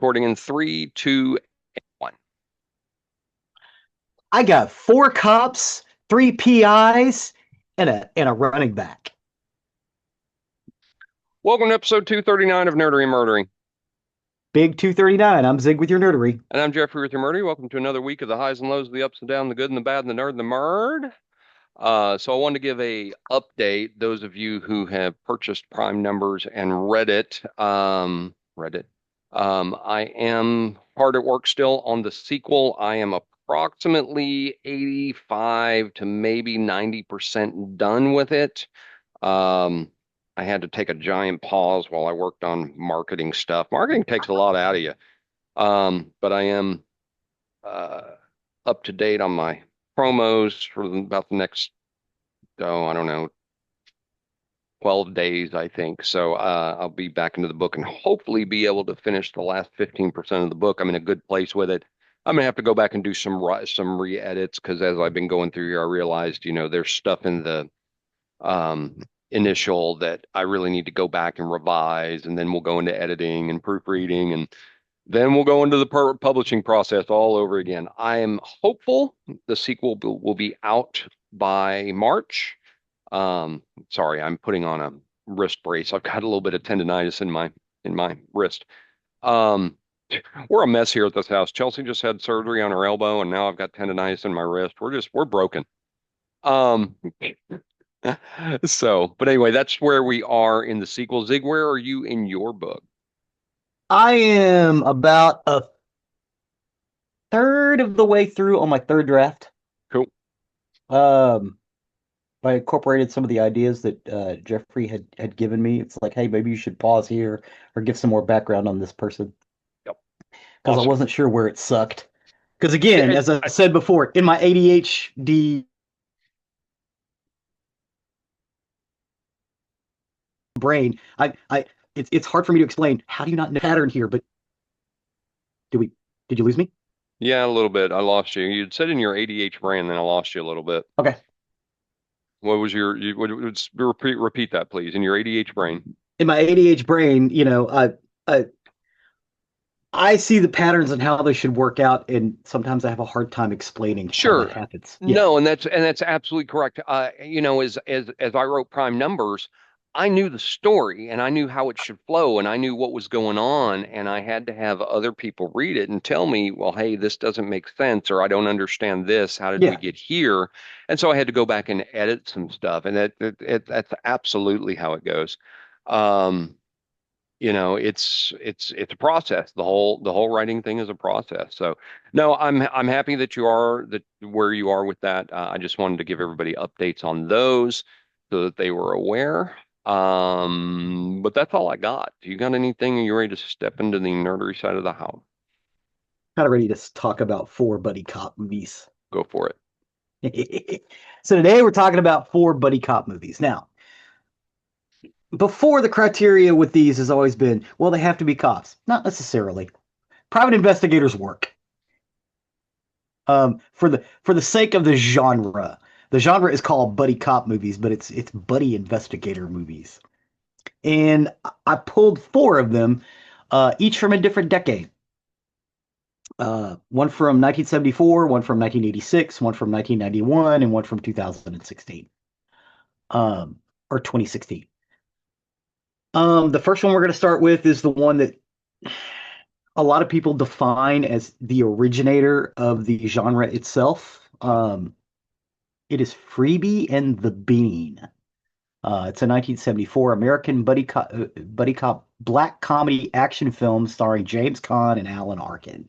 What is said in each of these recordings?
Recording in three, two, one. I got four cops, three PIs, and a running back. Welcome to episode 239 of Nerdery and Murdering. Big 239. I'm Zig with your nerdery. And I'm Jeffrey with your Murdery. Welcome to another week of the highs and lows, the ups and downs, the good and the bad, and the nerd and the murd. So I wanted to give a update. Those of you who have purchased Prime numbers and read it. I am hard at work still on the sequel. I am approximately 85 to maybe 90% done with it. Um, I had to take a giant pause while I worked on marketing stuff. Marketing takes a lot out of you. But I am uh, up to date on my promos for about the next, I don't know, 12 days, I think. So I'll be back into the book and hopefully be able to finish the last 15% of the book. I'm in a good place with it. I'm gonna have to go back and do some re-edits because as I've been going through here, I realized, there's stuff in the um, initial that I really need to go back and revise, and then we'll go into editing and proofreading, and then we'll go into the publishing process all over again. I am hopeful the sequel will be out by March. Sorry, I'm putting on a wrist brace. I've got a little bit of tendonitis in my wrist. Um, we're a mess here at this house. Chelsea just had surgery on her elbow, and now I've got tendonitis in my wrist. We're broken. Um, but anyway, that's where we are in the sequel. Zig, where are you in your book? I am about a third of the way through on my third draft. Cool. Um, I incorporated some of the ideas that Jeffrey had given me. It's like, hey, maybe you should pause here or give some more background on this person Yep. because I Awesome. wasn't sure where it sucked. Because again, Yeah, as I said before, in my ADHD brain, it's hard for me to explain. How do you not know the pattern here? But do we? Did you lose me? yeah, a little bit. I lost you. You'd said in your ADH brand, then I lost you a little bit. Okay. What was repeat that, please, in your ADH brain. In my ADH brain, I I see the patterns and how they should work out, and sometimes I have a hard time explaining how that Sure. happens. Yeah, No, and that's absolutely correct. As I wrote prime numbers, I knew the story and I knew how it should flow and I knew what was going on, and I had to have other people read it and tell me, well, hey, this doesn't make sense, or I don't understand this. How did we yeah. get here? And so I had to go back and edit some stuff, and that's absolutely how it goes. Um, it's a process. The whole writing thing is a process. So no, I'm happy that you are that where you are with that. I just wanted to give everybody updates on those so that they were aware. But that's all I got. Do you got anything? Are you ready to step into the nerdery side of the house? Kind of ready to talk about four buddy cop movies. Go for it. So today we're talking about four buddy cop movies. Now, before the criteria with these has always been, well, they have to be cops. Not necessarily. Private investigators work. For the sake of the genre. The genre is called buddy cop movies, but it's buddy investigator movies. And I pulled four of them, each from a different decade. One from 1974, one from 1986, one from 1991, and one from 2016, or 2016. The first one we're going to start with is the one that a lot of people define as the originator of the genre itself. It is Freebie and the Bean. It's a 1974 American buddy cop black comedy action film starring James Caan and Alan Arkin.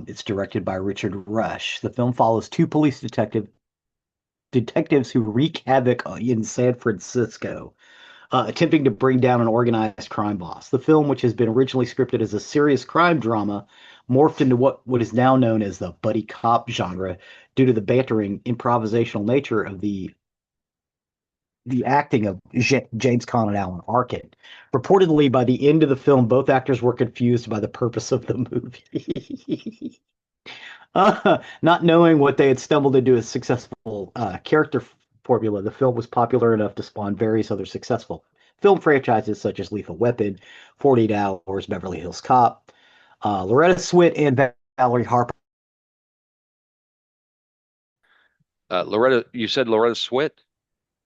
It's directed by Richard Rush. The film follows two police detectives who wreak havoc in San Francisco, attempting to bring down an organized crime boss. The film, which has been originally scripted as a serious crime drama, morphed into what is now known as the buddy cop genre due to the bantering, improvisational nature of the acting of James Caan and Alan Arkin. Reportedly, by the end of the film, both actors were confused by the purpose of the movie. Not knowing what they had stumbled into a successful character formula, the film was popular enough to spawn various other successful film franchises such as Lethal Weapon, 48 Hours, Beverly Hills Cop. Loretta Swit and Valerie Harper. Loretta, you said Loretta Swit?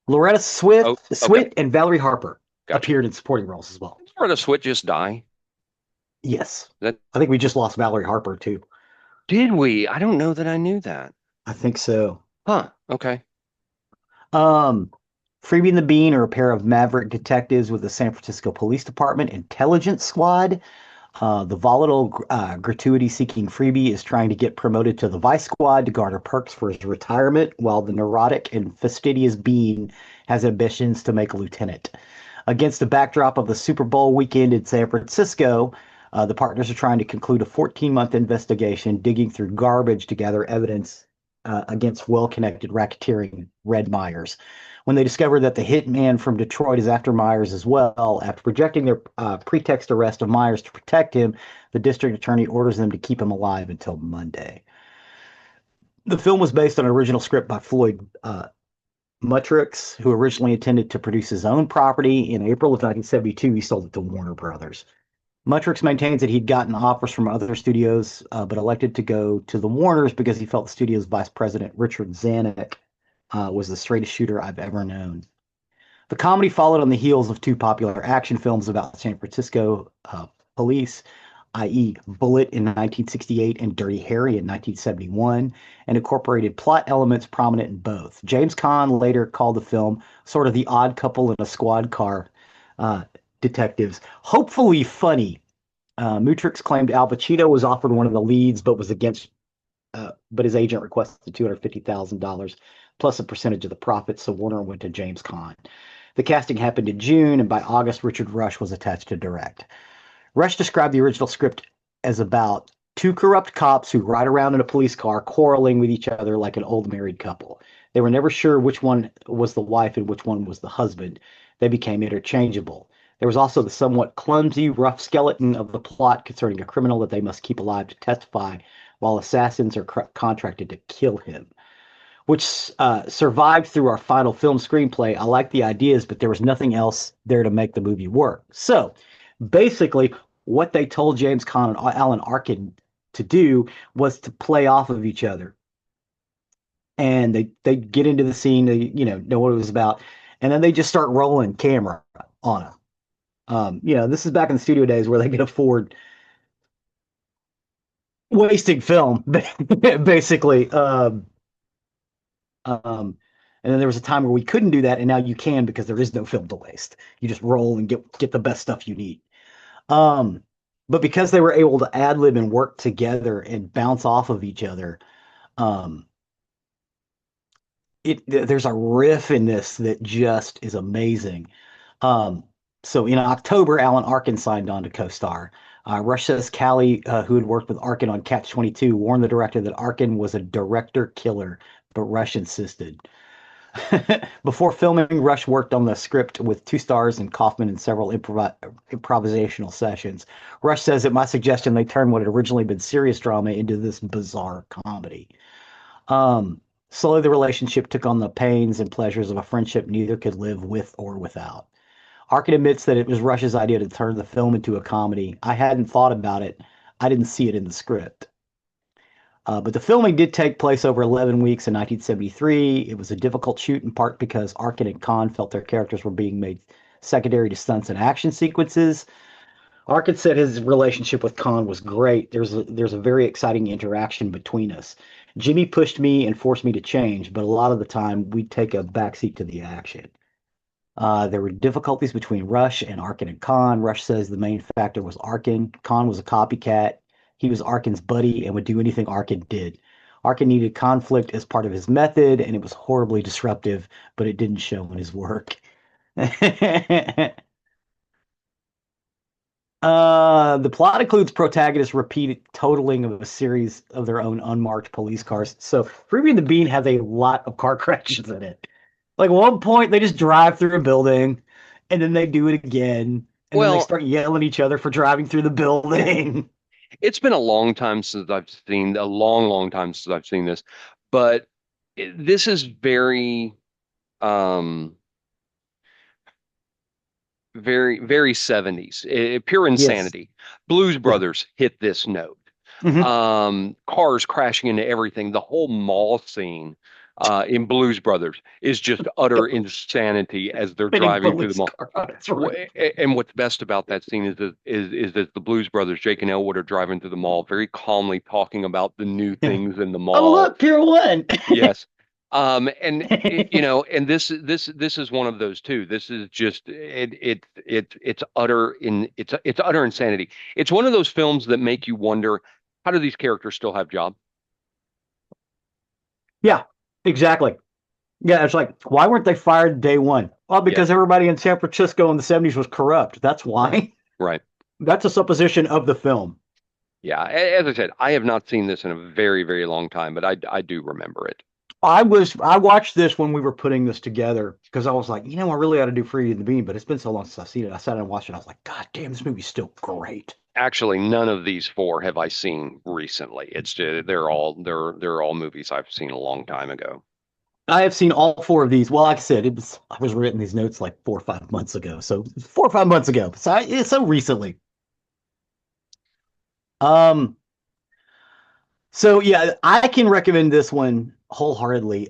Loretta Swit, Oh, okay. Swit and Valerie Harper Gotcha. appeared in supporting roles as well. Did Loretta Swit just die? Yes. That I think we just lost Valerie Harper too. did we? I don't know that I knew that. I think so. Huh. Okay. Um, Freebie and the Bean are a pair of maverick detectives with the San Francisco Police Department Intelligence Squad. The volatile, gratuity-seeking Freebie is trying to get promoted to the Vice Squad to garner perks for his retirement, while the neurotic and fastidious Bean has ambitions to make a lieutenant. Against the backdrop of the Super Bowl weekend in San Francisco, the partners are trying to conclude a 14-month investigation, digging through garbage to gather evidence against well-connected racketeering Red Myers. When they discover that the hitman from Detroit is after Myers as well, after projecting their pretext arrest of Myers to protect him, the district attorney orders them to keep him alive until Monday. The film was based on an original script by Floyd Mutrux, who originally intended to produce his own property. In April of 1972, he sold it to Warner Brothers. Mutrux maintains that he'd gotten offers from other studios, but elected to go to the Warners because he felt the studio's vice president, Richard Zanuck, was the straightest shooter I've ever known. The comedy followed on the heels of two popular action films about San Francisco police, i.e., Bullet in 1968 and Dirty Harry in 1971, and incorporated plot elements prominent in both. James Caan later called the film sort of the odd couple in a squad car uh, detectives. Hopefully funny. Mutrix claimed Al Pacino was offered one of the leads, but his agent requested $250,000 plus a percentage of the profits, so Warner went to James Caan. The casting happened in June, and by August, Richard Rush was attached to direct. Rush described the original script as about two corrupt cops who ride around in a police car quarreling with each other like an old married couple. They were never sure which one was the wife and which one was the husband. They became interchangeable. There was also the somewhat clumsy, rough skeleton of the plot concerning a criminal that they must keep alive to testify, while assassins are contracted to kill him, which survived through our final film screenplay. I like the ideas, but there was nothing else there to make the movie work. So basically, what they told James Caan and Alan Arkin to do was to play off of each other. And they get into the scene, they know what it was about, and then they just start rolling camera on them. This is back in the studio days where they could afford wasting film, basically. And then there was a time where we couldn't do that, and now you can because there is no film to waste. You just roll and get the best stuff you need. Um, but because they were able to ad lib and work together and bounce off of each other, um, there's a riff in this that just is amazing. Um, so in October, Alan Arkin signed on to co-star. Rush says Callie, who had worked with Arkin on Catch 22, warned the director that Arkin was a director killer, but Rush insisted. Before filming, Rush worked on the script with two stars and Kaufman in several improvisational sessions. Rush says, at my suggestion, they turned what had originally been serious drama into this bizarre comedy. Slowly, the relationship took on the pains and pleasures of a friendship neither could live with or without. Arkin admits that it was Rush's idea to turn the film into a comedy. I hadn't thought about it. I didn't see it in the script. But the filming did take place over 11 weeks in 1973. It was a difficult shoot in part because Arkin and Khan felt their characters were being made secondary to stunts and action sequences. Arkin said his relationship with Khan was great. There's a very exciting interaction between us. Jimmy pushed me and forced me to change, but a lot of the time we'd take a backseat to the action. There were difficulties between Rush and Arkin and Khan. Rush says the main factor was Arkin. Khan was a copycat. He was Arkin's buddy and would do anything Arkin did. Arkin needed conflict as part of his method, and it was horribly disruptive, but it didn't show in his work. The plot includes protagonists repeated totaling of a series of their own unmarked police cars. So Ruby and the Bean has a lot of car crashes in it. Like at one point, they just drive through a building, and then they do it again, and then they Well, start yelling at each other for driving through the building. it's been a long time since I've seen a long, long time since I've seen this, but this is very um very, very 70s, pure Yes. insanity. Blues Yeah. Brothers hit this note. Hmm. Cars crashing into everything. The whole mall scene in Blues Brothers is just utter insanity as they're Many driving through the police mall. car. That's right. And what's best about that scene is that the Blues Brothers, Jake and Elwood, are driving through the mall, very calmly talking about the new Yeah. things in the Oh, mall. look, Pier One. Yes. And this is one of those too. This is just it's utter insanity. It's one of those films that make you wonder, how do these characters still have jobs? Yeah, exactly. Yeah, it's like, why weren't they fired day one? Well, Yes, because everybody in San Francisco in the 70s was corrupt. That's right, why. right. That's a supposition of the film. Yeah, as I said, I have not seen this in a very, very long time, but I do remember it. I watched this when we were putting this together because I was like, I really ought to do Free and the Bean, but it's been so long since I've seen it. I sat down and watched it. I was like, God damn, this movie's still great. Actually, none of these four have I seen recently. It's just, they're all movies I've seen a long time ago. I have seen all four of these. Well, like I said, I was writing these notes like 4 or 5 months ago. So 4 or 5 months ago. It's so recently. Um, so yeah, I can recommend this one wholeheartedly.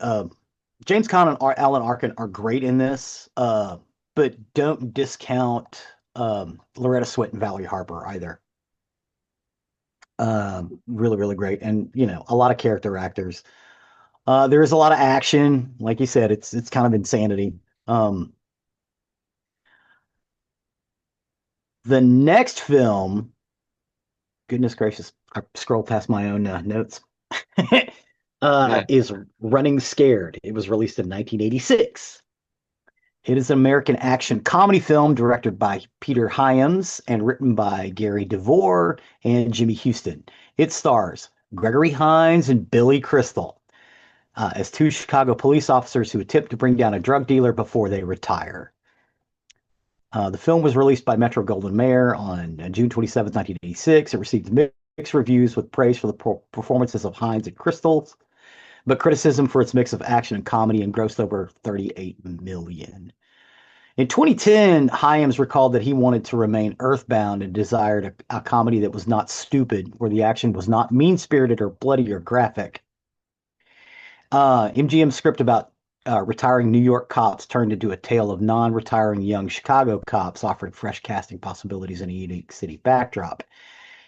James Caan and Alan Arkin are great in this, but don't discount Loretta Swit and Valerie Harper either. Really, really great, and a lot of character actors. There is a lot of action, like you said. It's kind of insanity. Um, the next film, goodness gracious, I scrolled past my own notes. Yeah. Is Running Scared. It was released in 1986. It is an American action comedy film directed by Peter Hyams and written by Gary DeVore and Jimmy Houston. It stars Gregory Hines and Billy Crystal as two Chicago police officers who attempt to bring down a drug dealer before they retire. The film was released by Metro Goldwyn Mayer on June 27, 1986. It received mixed reviews with praise for the performances of Hines and Crystal, but criticism for its mix of action and comedy and grossed over 38 million. In 2010, Hyams recalled that he wanted to remain earthbound and desired a comedy that was not stupid, where the action was not mean-spirited or bloody or graphic. MGM's script about retiring New York cops turned into a tale of non-retiring young Chicago cops, offering fresh casting possibilities in a unique city backdrop.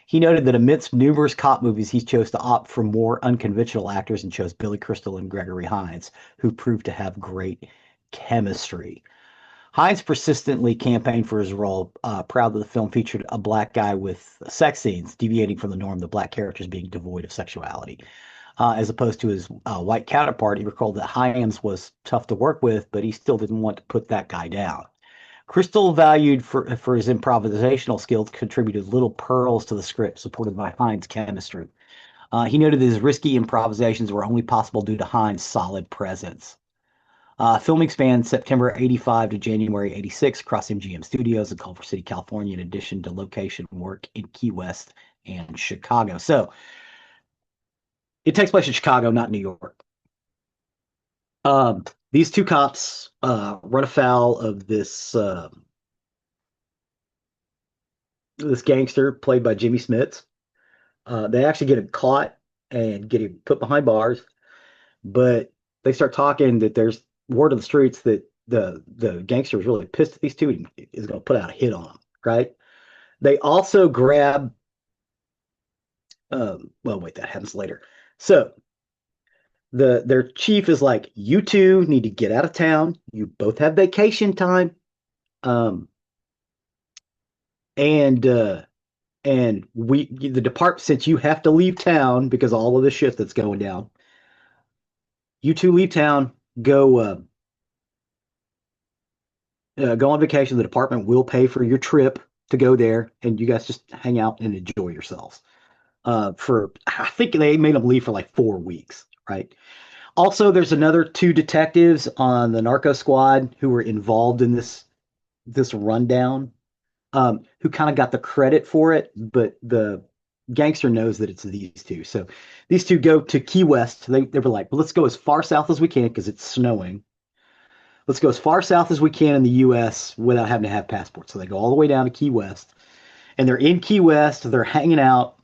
He noted that amidst numerous cop movies, he chose to opt for more unconventional actors and chose Billy Crystal and Gregory Hines, who proved to have great chemistry. Hines persistently campaigned for his role, proud that the film featured a black guy with sex scenes, deviating from the norm, the black characters being devoid of sexuality. As opposed to his white counterpart, he recalled that Hyams was tough to work with, but he still didn't want to put that guy down. Crystal, valued for his improvisational skills, contributed little pearls to the script, supported by Hines' chemistry. He noted that his risky improvisations were only possible due to Hines' solid presence. Filming spanned September 85 to January 86 across MGM Studios in Culver City, California, in addition to location work in Key West and Chicago. So it takes place in Chicago, not New York. These two cops run afoul of this gangster played by Jimmy Smits. They actually get him caught and get him put behind bars, but they start talking that there's word of the streets that the gangster is really pissed at these two and is going to put out a hit on them, right? They also grab. Well, wait, that happens later. So their chief is like, you two need to get out of town. You both have vacation time. Um, and the department, since you have to leave town because of all of the shit that's going down, you two leave town, go on vacation. The department will pay for your trip to go there, and you guys just hang out and enjoy yourselves. For I think they made them leave for like 4 weeks, right? Also, there's another two detectives on the narco squad who were involved in this rundown, who kind of got the credit for it, but the gangster knows that it's these two. So these two go to Key West. They were like, well, let's go as far south as we can because it's snowing. let's go as far south as we can in the U.S. without having to have passports. So they go all the way down to Key West, and they're in Key West. They're hanging out,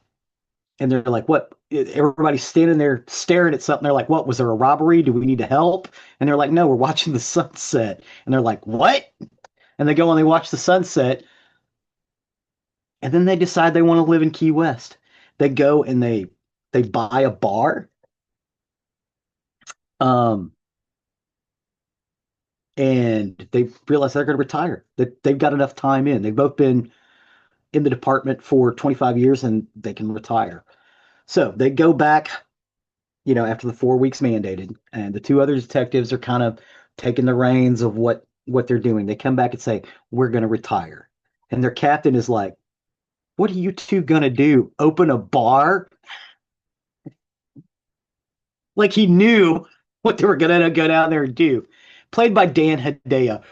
and they're like, "What?" Everybody's standing there staring at something. They're like, "What? Was there a robbery? Do we need to help?" And they're like, "No, we're watching the sunset." And they're like, "What?" And they go and they watch the sunset, and then they decide they want to live in Key West. They go and they buy a bar, um, and they realize they're going to retire. That they've got enough time in. They've both been in the department for 25 years, and they can retire. So they go back, after the 4 weeks mandated, and the two other detectives are kind of taking the reins of what they're doing. They come back and say, "We're going to retire," and their captain is like, "What are you two going to do? Open a bar?" Like he knew what they were gonna go down there and do. Played by Dan Hedaya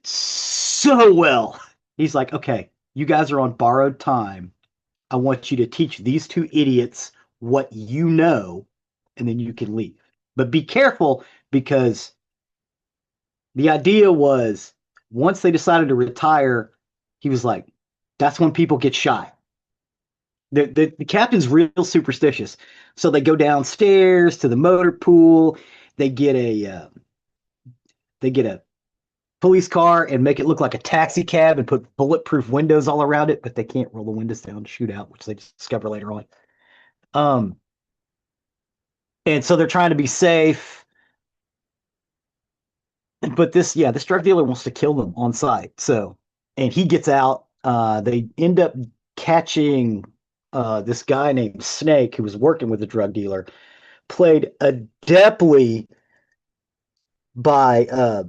so well. He's like, okay, you guys are on borrowed time. I want you to teach these two idiots what you know, and then you can leave. But be careful because the idea was once they decided to retire, he was like, that's when people get shy. The captain's real superstitious. So they go downstairs to the motor pool. They get a uh, they get a police car and make it look like a taxi cab and put bulletproof windows all around it, but they can't roll the windows down to shoot out, which they discover later on. Um, and so they're trying to be safe, but this drug dealer wants to kill them on sight. So, and he gets out. They end up catching this guy named Snake who was working with the drug dealer, played adeptly by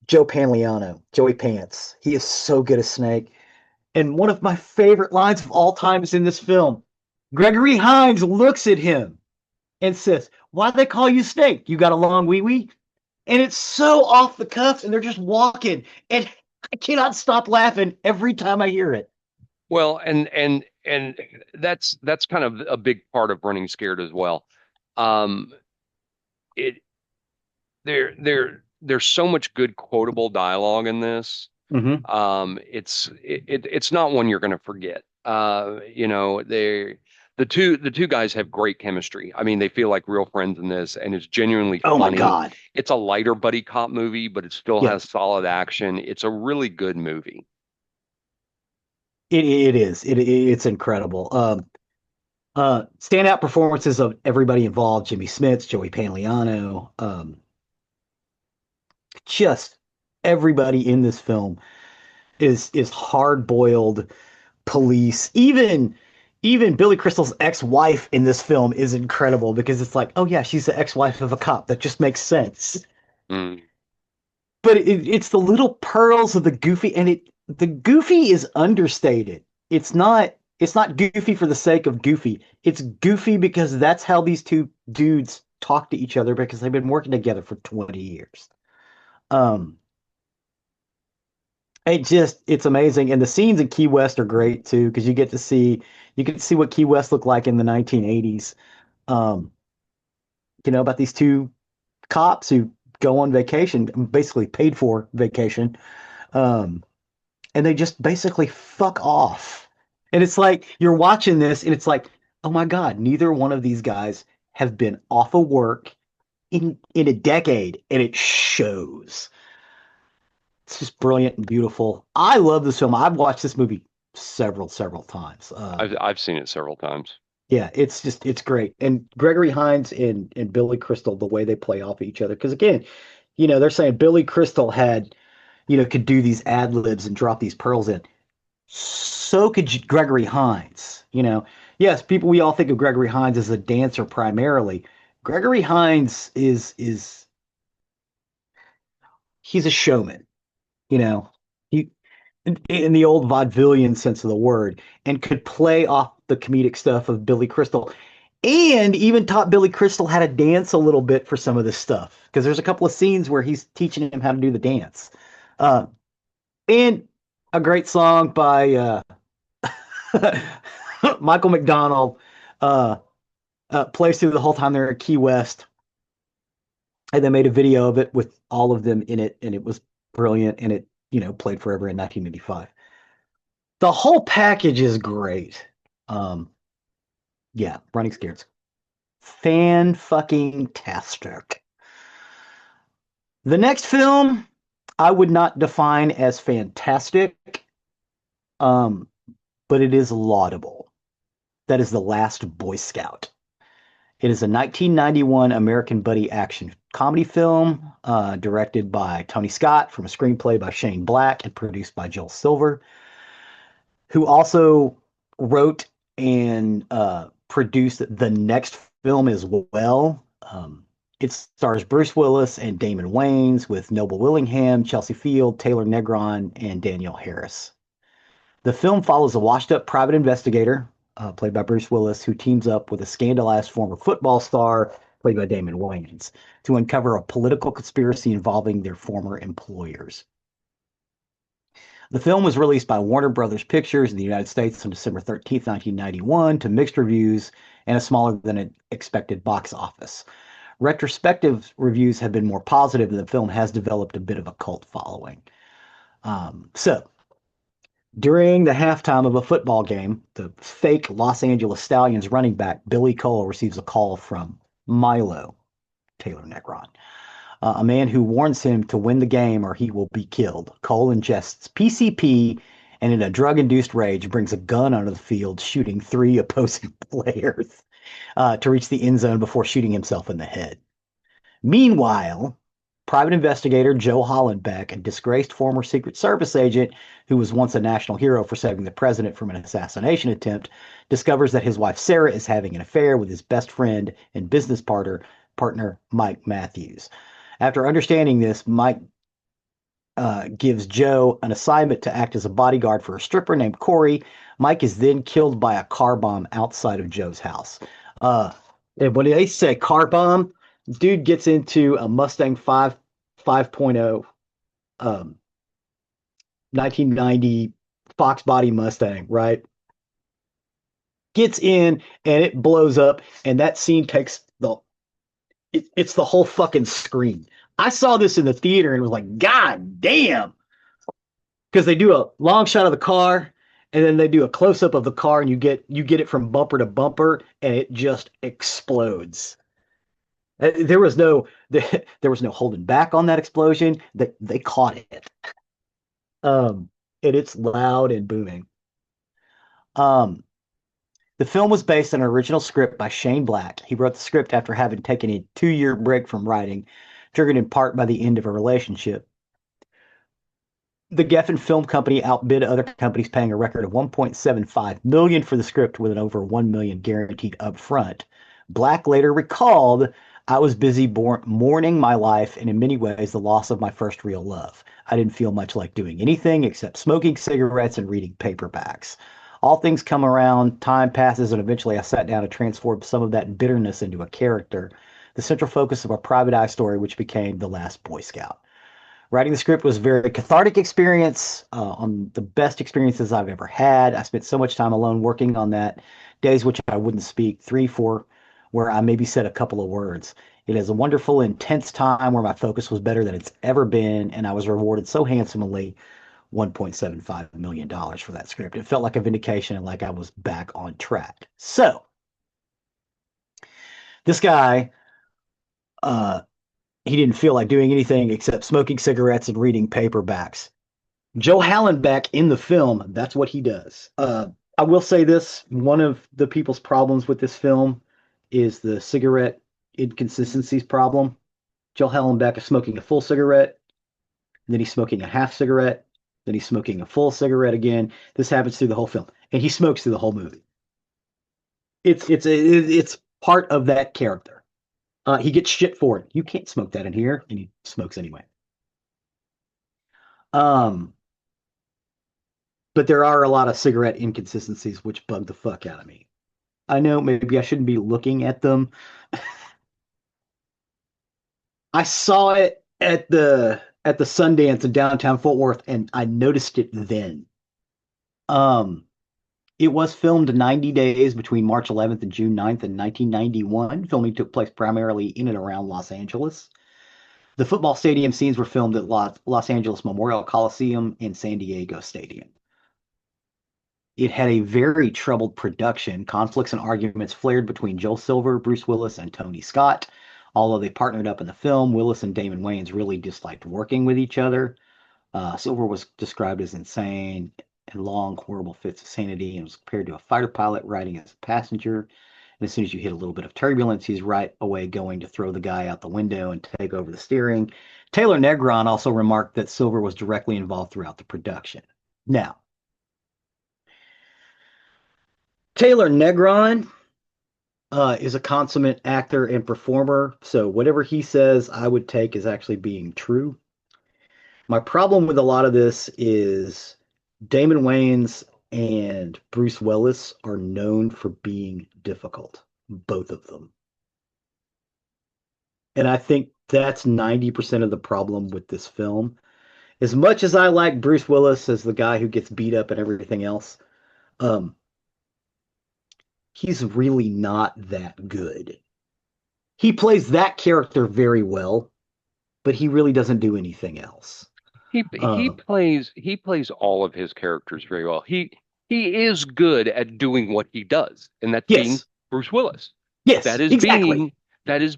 Joey Pants. He is so good as Snake. And one of my favorite lines of all time is in this film. Gregory Hines looks at him and says, "Why do they call you Snake? You got a long wee wee?" And it's so off the cuff, and they're just walking. And I cannot stop laughing every time I hear it. Well, and that's kind of a big part of running scared as well. Um, it there's so much good quotable dialogue in this. Mm-hmm. It's not one you're going to forget. The two guys have great chemistry. I mean, they feel like real friends in this, and it's genuinely Oh my funny. God. It's a lighter buddy cop movie, but it still Yeah, has solid action. It's a really good movie. it is. It's incredible. Standout performances of everybody involved: Jimmy Smits, Joey Pantoliano, just everybody in this film is hard boiled police. Even Billy Crystal's ex-wife in this film is incredible because it's like, oh yeah, she's the ex-wife of a cop. That just makes sense. Mm. But it's the little pearls of the goofy, and the goofy is understated. It's not goofy for the sake of goofy. It's goofy because that's how these two dudes talk to each other because they've been working together for 20 years. Um, it's amazing, and the scenes in Key West are great too because you get to see what Key West looked like in the 1980s. Um, about these two cops who go on vacation, basically paid for vacation, um, and they just basically fuck off. And it's like you're watching this, and it's like, oh my God, neither one of these guys have been off of work in a decade, and it shows. It's just brilliant and beautiful. I love this film. I've watched this movie several times. I've seen it several times. Yeah, it's great. And Gregory Hines and Billy Crystal, the way they play off each other. Because again, they're saying Billy Crystal could do these ad libs and drop these pearls in. So could Gregory Hines. Yes, we all think of Gregory Hines as a dancer primarily. Gregory Hines is he's a showman. He in the old vaudevillian sense of the word, and could play off the comedic stuff of Billy Crystal, and even taught Billy Crystal how to dance a little bit for some of this stuff. Because there's a couple of scenes where he's teaching him how to do the dance. Uh, and a great song by Michael McDonald uh, plays through the whole time they're at Key West. And they made a video of it with all of them in it, and it was brilliant, and it, played forever in 1985. The whole package is great. Um, yeah, Running Scared's fan fucking tastic. The next film I would not define as fantastic, um, but it is laudable. That is The Last Boy Scout. It is a 1991 American buddy action comedy film directed by Tony Scott from a screenplay by Shane Black and produced by Joel Silver, who also wrote and produced the next film as well. It stars Bruce Willis and Damon Wayans with Noble Willingham, Chelsea Field, Taylor Negron, and Danielle Harris. The film follows a washed up private investigator, played by Bruce Willis, who teams up with a scandalized former football star, played by Damon Wayans, to uncover a political conspiracy involving their former employers. The film was released by Warner Brothers Pictures in the United States on December 13th, 1991, to mixed reviews and a smaller than expected box office. Retrospective reviews have been more positive, and the film has developed a bit of a cult following. So, during the halftime of a football game, the fake Los Angeles Stallions running back Billy Cole receives a call from Milo, Taylor Negron, a man who warns him to win the game or he will be killed. Cole ingests PCP and, in a drug-induced rage, brings a gun onto the field, shooting three opposing players to reach the end zone before shooting himself in the head. Meanwhile, private investigator Joe Hollenbeck, a disgraced former Secret Service agent who was once a national hero for saving the president from an assassination attempt, discovers that his wife Sarah is having an affair with his best friend and business partner Mike Matthews. After understanding this, Mike gives Joe an assignment to act as a bodyguard for a stripper named Corey. Mike is then killed by a car bomb outside of Joe's house. And when they say car bomb, dude gets into a Mustang 5.0 um, 1990 Fox body Mustang, right? Gets in and it blows up, and that scene takes it's the whole fucking screen. I saw this in the theater and was like, God damn. Because they do a long shot of the car and then they do a close up of the car, and you get it from bumper to bumper, and it just explodes. There was no there was no holding back on that explosion. They caught it. Um, and it's loud and booming. Um, the film was based on an original script by Shane Black. He wrote the script after having taken a 2-year break from writing, triggered in part by the end of a relationship. The Geffen Film Company outbid other companies, paying a record of $1.75 million for the script, with an over $1 million guaranteed upfront. Black later recalled, "I was busy mourning my life and, in many ways, the loss of my first real love. I didn't feel much like doing anything except smoking cigarettes and reading paperbacks. All things come around, time passes, and eventually I sat down to transform some of that bitterness into a character, the central focus of a private eye story, which became The Last Boy Scout. Writing the script was a very cathartic experience, on the best experiences I've ever had. I spent so much time alone working on that, days which I wouldn't speak, 3, 4, where I maybe said a couple of words. It is a wonderful, intense time where my focus was better than it's ever been, and I was rewarded so handsomely, $1.75 million for that script. It felt like a vindication and like I was back on track." So, this guy, uh, he didn't feel like doing anything except smoking cigarettes and reading paperbacks. Joe Hallenbeck in the film, that's what he does. I will say this, one of the people's problems with this film is the cigarette inconsistencies problem. Joe Hallenbeck is smoking a full cigarette, then he's smoking a half cigarette, then he's smoking a full cigarette again. This happens through the whole film, and he smokes through the whole movie. It's part of that character. He gets shit for it. You can't smoke that in here, and he smokes anyway. Um, but there are a lot of cigarette inconsistencies which bug the fuck out of me. I know maybe I shouldn't be looking at them. I saw it at the Sundance in downtown Fort Worth, and I noticed it then. Um, it was filmed 90 days between March 11th and June 9th in 1991. Filming took place primarily in and around Los Angeles. The football stadium scenes were filmed at Los Angeles Memorial Coliseum and San Diego Stadium. It had a very troubled production. Conflicts and arguments flared between Joel Silver, Bruce Willis, and Tony Scott. Although they partnered up in the film, Willis and Damon Wayans really disliked working with each other. Silver was described as insane and long, horrible fits of sanity and was compared to a fighter pilot riding as a passenger. And as soon as you hit a little bit of turbulence, he's right away going to throw the guy out the window and take over the steering. Taylor Negron also remarked that Silver was directly involved throughout the production. Now, Taylor Negron is a consummate actor and performer, so whatever he says, I would take as actually being true. My problem with a lot of this is Damon Wayans and Bruce Willis are known for being difficult, both of them. And I think that's 90% of the problem with this film. As much as I like Bruce Willis as the guy who gets beat up and everything else, um, he's really not that good. He plays that character very well, but he really doesn't do anything else. Um, He plays all of his characters very well. He is good at doing what he does, and that's being yes, Bruce Willis. That yes, is exactly.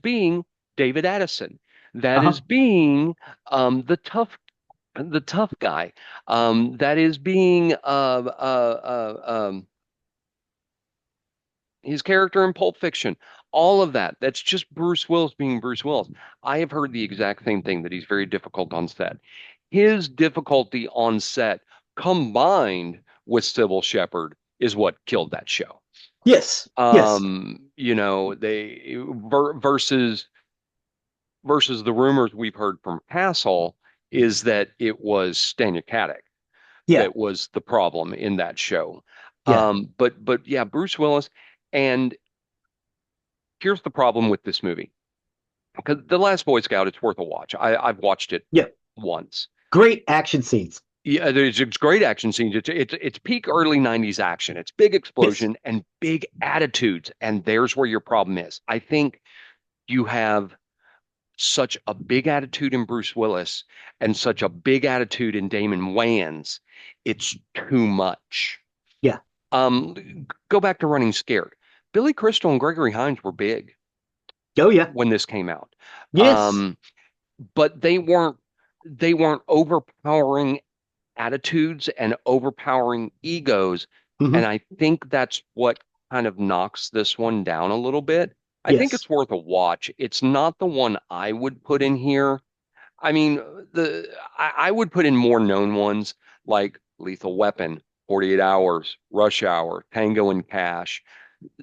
being David Addison. That Uh-huh. is being the tough guy. That is being his character in Pulp Fiction. All of that. That's just Bruce Willis being Bruce Willis. I have heard the exact same thing that he's very difficult on set. His difficulty on set combined with Sybil Shepherd is what killed that show. Yes, yes, They versus the rumors we've heard from Castle is that it was Stanya Katic yeah, that was the problem in that show. yeah, But yeah, Bruce Willis. And here's the problem with this movie. Because The Last Boy Scout, it's worth a watch. I've watched it yeah. once. Great action scenes. Yeah, it's great action scenes. It's peak early 90s action. It's big Yes, explosion and big attitudes. And there's where your problem is. I think you have such a big attitude in Bruce Willis and such a big attitude in Damon Wayans. It's too much. yeah. Go back to Running Scared. Billy Crystal and Gregory Hines were big Oh, yeah. when this came out. Yes. Um, but they weren't overpowering attitudes and overpowering egos. And Hmm. I think that's what kind of knocks this one down a little bit. I think Yes. it's worth a watch. It's not the one I would put in here. I mean, I would put in more known ones like Lethal Weapon, 48 Hours, Rush Hour, Tango and Cash.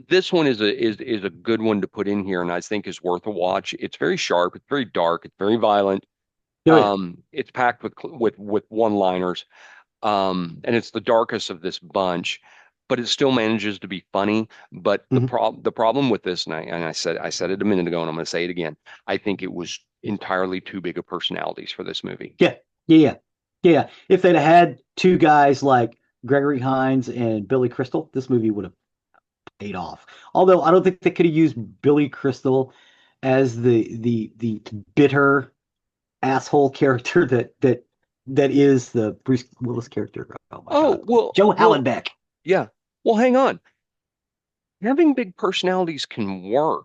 This one is a good one to put in here, and I think is worth a watch. It's very sharp, it's very dark, it's very violent. Oh, yeah. It's packed with one-liners, and it's the darkest of this bunch, but it still manages to be funny. But Hmm. the problem with this, and I said it a minute ago, and I'm going to say it again. I think it was entirely too big of personalities for this movie. Yeah. Yeah. Yeah. Yeah. If they'd had two guys like Gregory Hines and Billy Crystal, this movie would have paid off. Although I don't think they could have used Billy Crystal as the bitter asshole character that is the Bruce Willis character. Oh my God. Oh, Joe Hallenbeck. yeah. Well, hang on. Having big personalities can work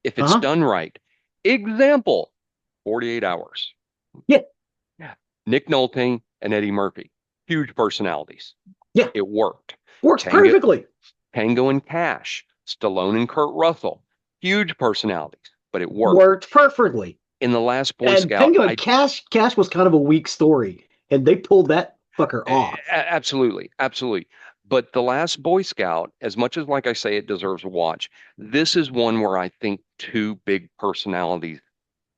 if it's Uh-huh. done right. Example, 48 Hours. Yeah. Yeah. Nick Nolte and Eddie Murphy, huge personalities. Yeah. It worked. Works Tango, perfectly. Tango and Cash, Stallone and Kurt Russell, huge personalities, but it worked. Worked perfectly. In The Last Boy And Scout, Tango and Cash was kind of a weak story, and they pulled that fucker off. absolutely, absolutely. But The Last Boy Scout, as much as like I say, it deserves a watch, this is one where I think two big personalities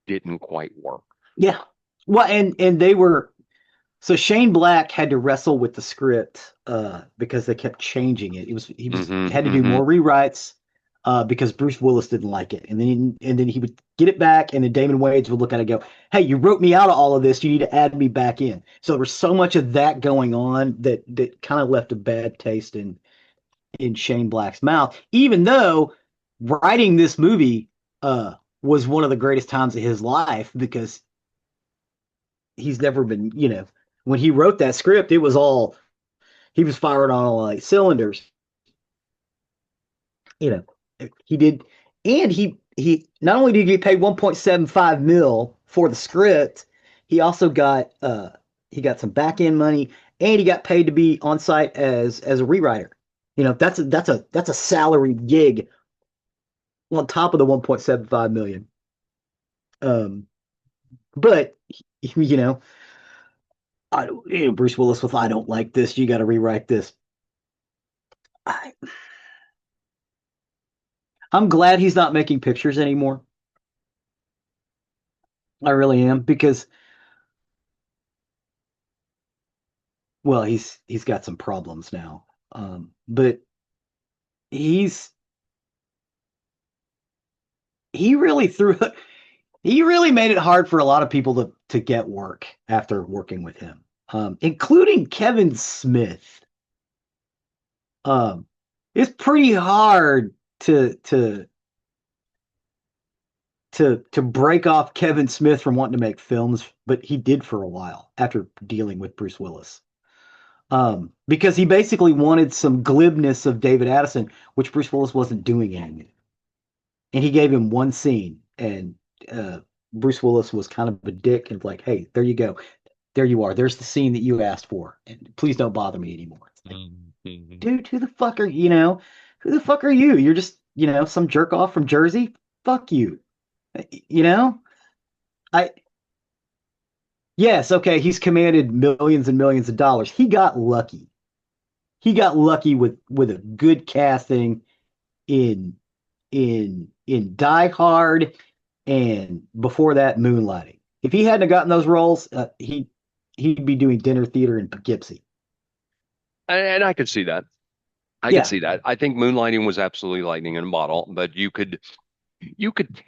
didn't quite work. Yeah. Well, and they were so Shane Black had to wrestle with the script because they kept changing it. He Hmm. had to do Hmm. more rewrites because Bruce Willis didn't like it, and then he would get it back, and then Damon Wayans would look at it and go, "Hey, you wrote me out of all of this. You need to add me back in." So there was so much of that going on that kind of left a bad taste in Shane Black's mouth, even though writing this movie was one of the greatest times of his life because he's never been, when he wrote that script, it was all he was firing on all like cylinders. You he did, and he not only did he get paid 1.75 mil for the script, he also got some back end money, and he got paid to be on site as a rewriter. That's a salary gig on top of the 1.75 million. Um, but you know, Bruce Willis with I don't like this. You got to rewrite this. I, I'm glad he's not making pictures anymore. I really am because well, he's got some problems now. But he's he really threw he really made it hard for a lot of people to get work after working with him, including Kevin Smith. Um, it's pretty hard to break off Kevin Smith from wanting to make films, but he did for a while after dealing with Bruce Willis. Because he basically wanted some glibness of David Addison, which Bruce Willis wasn't doing anymore. And he gave him one scene, and Bruce Willis was kind of a dick and like, "Hey, there you go, there you are. There's the scene that you asked for, and please don't bother me anymore." It's like, Mhm. dude, who the fuck are who the fuck are you? You're just some jerk off from Jersey. Fuck you. You know, I yes, okay, he's commanded millions and millions of dollars. He got lucky. He got lucky with a good casting in in Die Hard and before that Moonlighting. If he hadn't gotten those roles, he'd be doing dinner theater in Poughkeepsie. And I could see that. I could Yeah. see that. I think Moonlighting was absolutely lightning in a bottle, but you could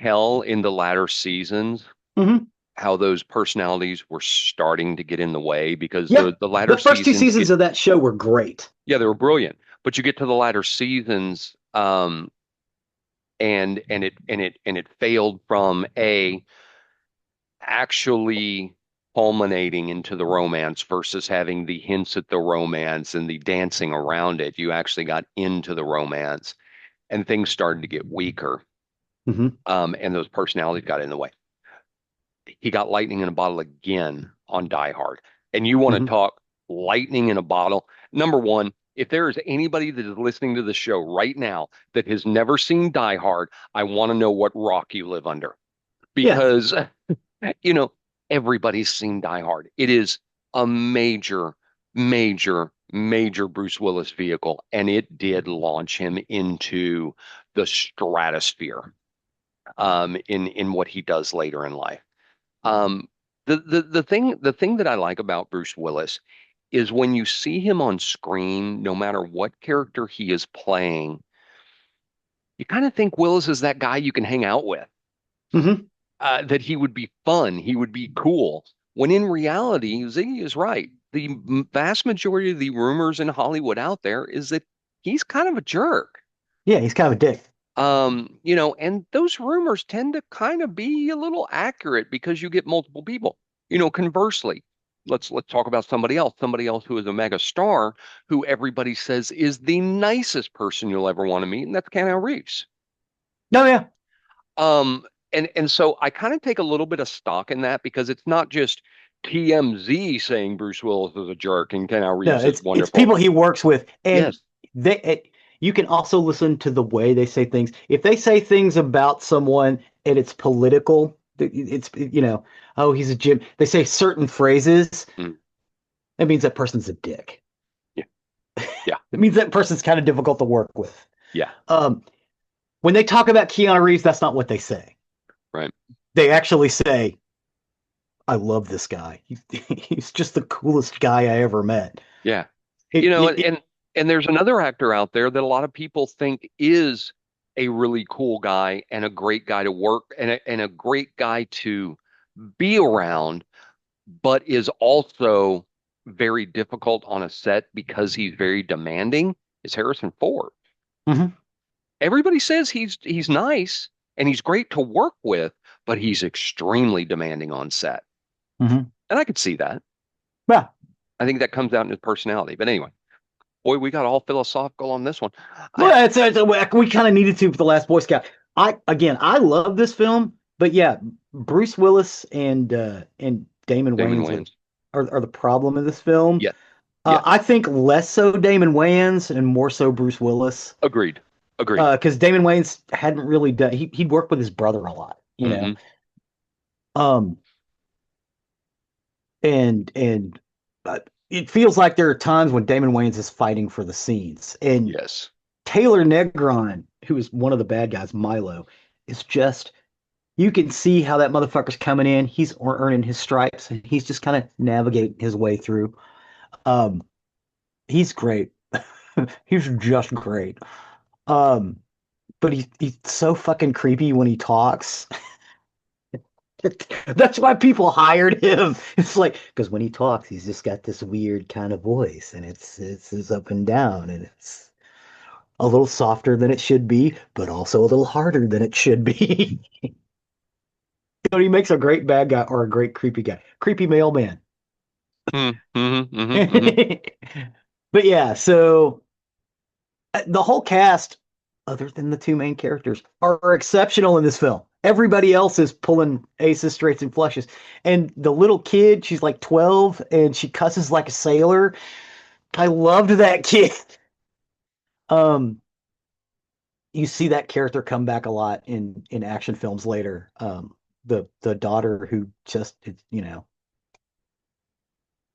tell in the latter seasons Hmm. how those personalities were starting to get in the way because Yeah. the latter The first two seasons seasons get of that show were great. yeah, they were brilliant. But you get to the latter seasons, and it failed from a actually culminating into the romance versus having the hints at the romance and the dancing around it. You actually got into the romance and things started to get weaker. Hmm. And those personalities got in the way. He got lightning in a bottle again on Die Hard. And you want to Hmm. talk lightning in a bottle? Number one, if there is anybody that is listening to the show right now that has never seen Die Hard, I want to know what rock you live under Yeah. because, you know, everybody's seen Die Hard. It is a major, major, major Bruce Willis vehicle, and it did launch him into the stratosphere in what he does later in life. Um, the thing that I like about Bruce Willis is when you see him on screen, no matter what character he is playing, you kind of think Willis is that guy you can hang out with, Hmm. that he would be fun, he would be cool. When in reality, Ziggy is right. The vast majority of the rumors in Hollywood out there is that he's kind of a jerk. Yeah, he's kind of a dick. And those rumors tend to kind of be a little accurate because you get multiple people. Conversely, let's talk about somebody else who is a mega star, who everybody says is the nicest person you'll ever want to meet, and that's Keanu Reeves. No, yeah. And so I kind of take a little bit of stock in that because it's not just TMZ saying Bruce Willis is a jerk and Keanu No, Reeves is it's wonderful. people he works with, and Yes. you can also listen to the way they say things. If they say things about someone and it's political, it's oh, he's a Jim. They say certain phrases. Mm, That means that person's a dick. yeah. Yeah. It means that person's kind of difficult to work with. Yeah. Um, when they talk about Keanu Reeves, that's not what they say. Right. They actually say, "I love this guy. He's just the coolest guy I ever met." Yeah. It, You know, it, and, it, and and there's another actor out there that a lot of people think is a really cool guy and a great guy to work and a great guy to be around, but is also very difficult on a set because he's very demanding, is Harrison Ford. Mhm, Everybody says he's nice and he's great to work with, but he's extremely demanding on set. mhm. And I could see that. Yeah. I think that comes out in his personality. But anyway, boy, we got all philosophical on this one. I, Well, we kind of needed to for the Last Boy Scout. I love this film, but yeah, Bruce Willis and Damon Damon Wayans Wayans. are the problem in this film. Yeah. Yes. I think less so Damon Wayans and more so Bruce Willis, Agreed. Agreed. because Damon Wayans hadn't really done. He'd worked with his brother a lot, you know. Hmm. Um, and it feels like there are times when Damon Wayans is fighting for the scenes, and Yes. Taylor Negron, who is one of the bad guys, Milo, is just you can see how that motherfucker's coming in. He's earning his stripes, and he's just kind of navigating his way through. Um, he's great. He's just great. Um, but he's so fucking creepy when he talks. That's why people hired him. It's like because when he talks, he's just got this weird kind of voice, and it's up and down, and it's a little softer than it should be, but also a little harder than it should be. He makes a great bad guy or a great creepy guy. Creepy mailman. Mm-hmm. Hmm. But yeah, so the whole cast, other than the two main characters, are exceptional in this film. Everybody else is pulling aces, straights, and flushes. And the little kid, she's like 12 and she cusses like a sailor. I loved that kid. Um, you see that character come back a lot in action films later. The daughter who just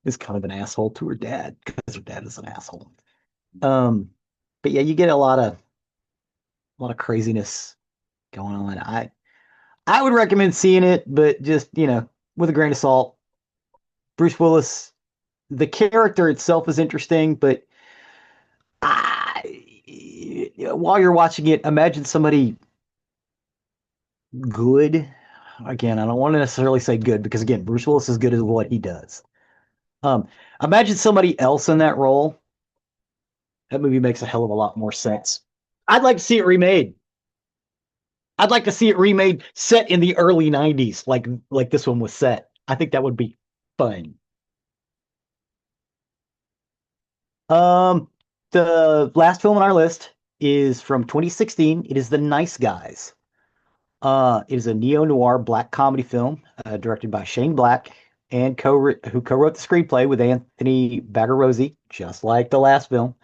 is kind of an asshole to her dad because her dad is an asshole. Um, but yeah, you get a lot of craziness going on. I would recommend seeing it, but just with a grain of salt. Bruce Willis, the character itself is interesting, but while you're watching it, imagine somebody good. Again, I don't want to necessarily say good because again, Bruce Willis is good at what he does. Um, Imagine somebody else in that role. That movie makes a hell of a lot more sense. I'd like to see it remade. I'd like to see it remade set in the early 90s, like this one was set. I think that would be fun. Um, the last film on our list is from 2016. It is The Nice Guys. It is a neo-noir black comedy film directed by Shane Black and who co-wrote the screenplay with Anthony Bagarozzi, just like the last film.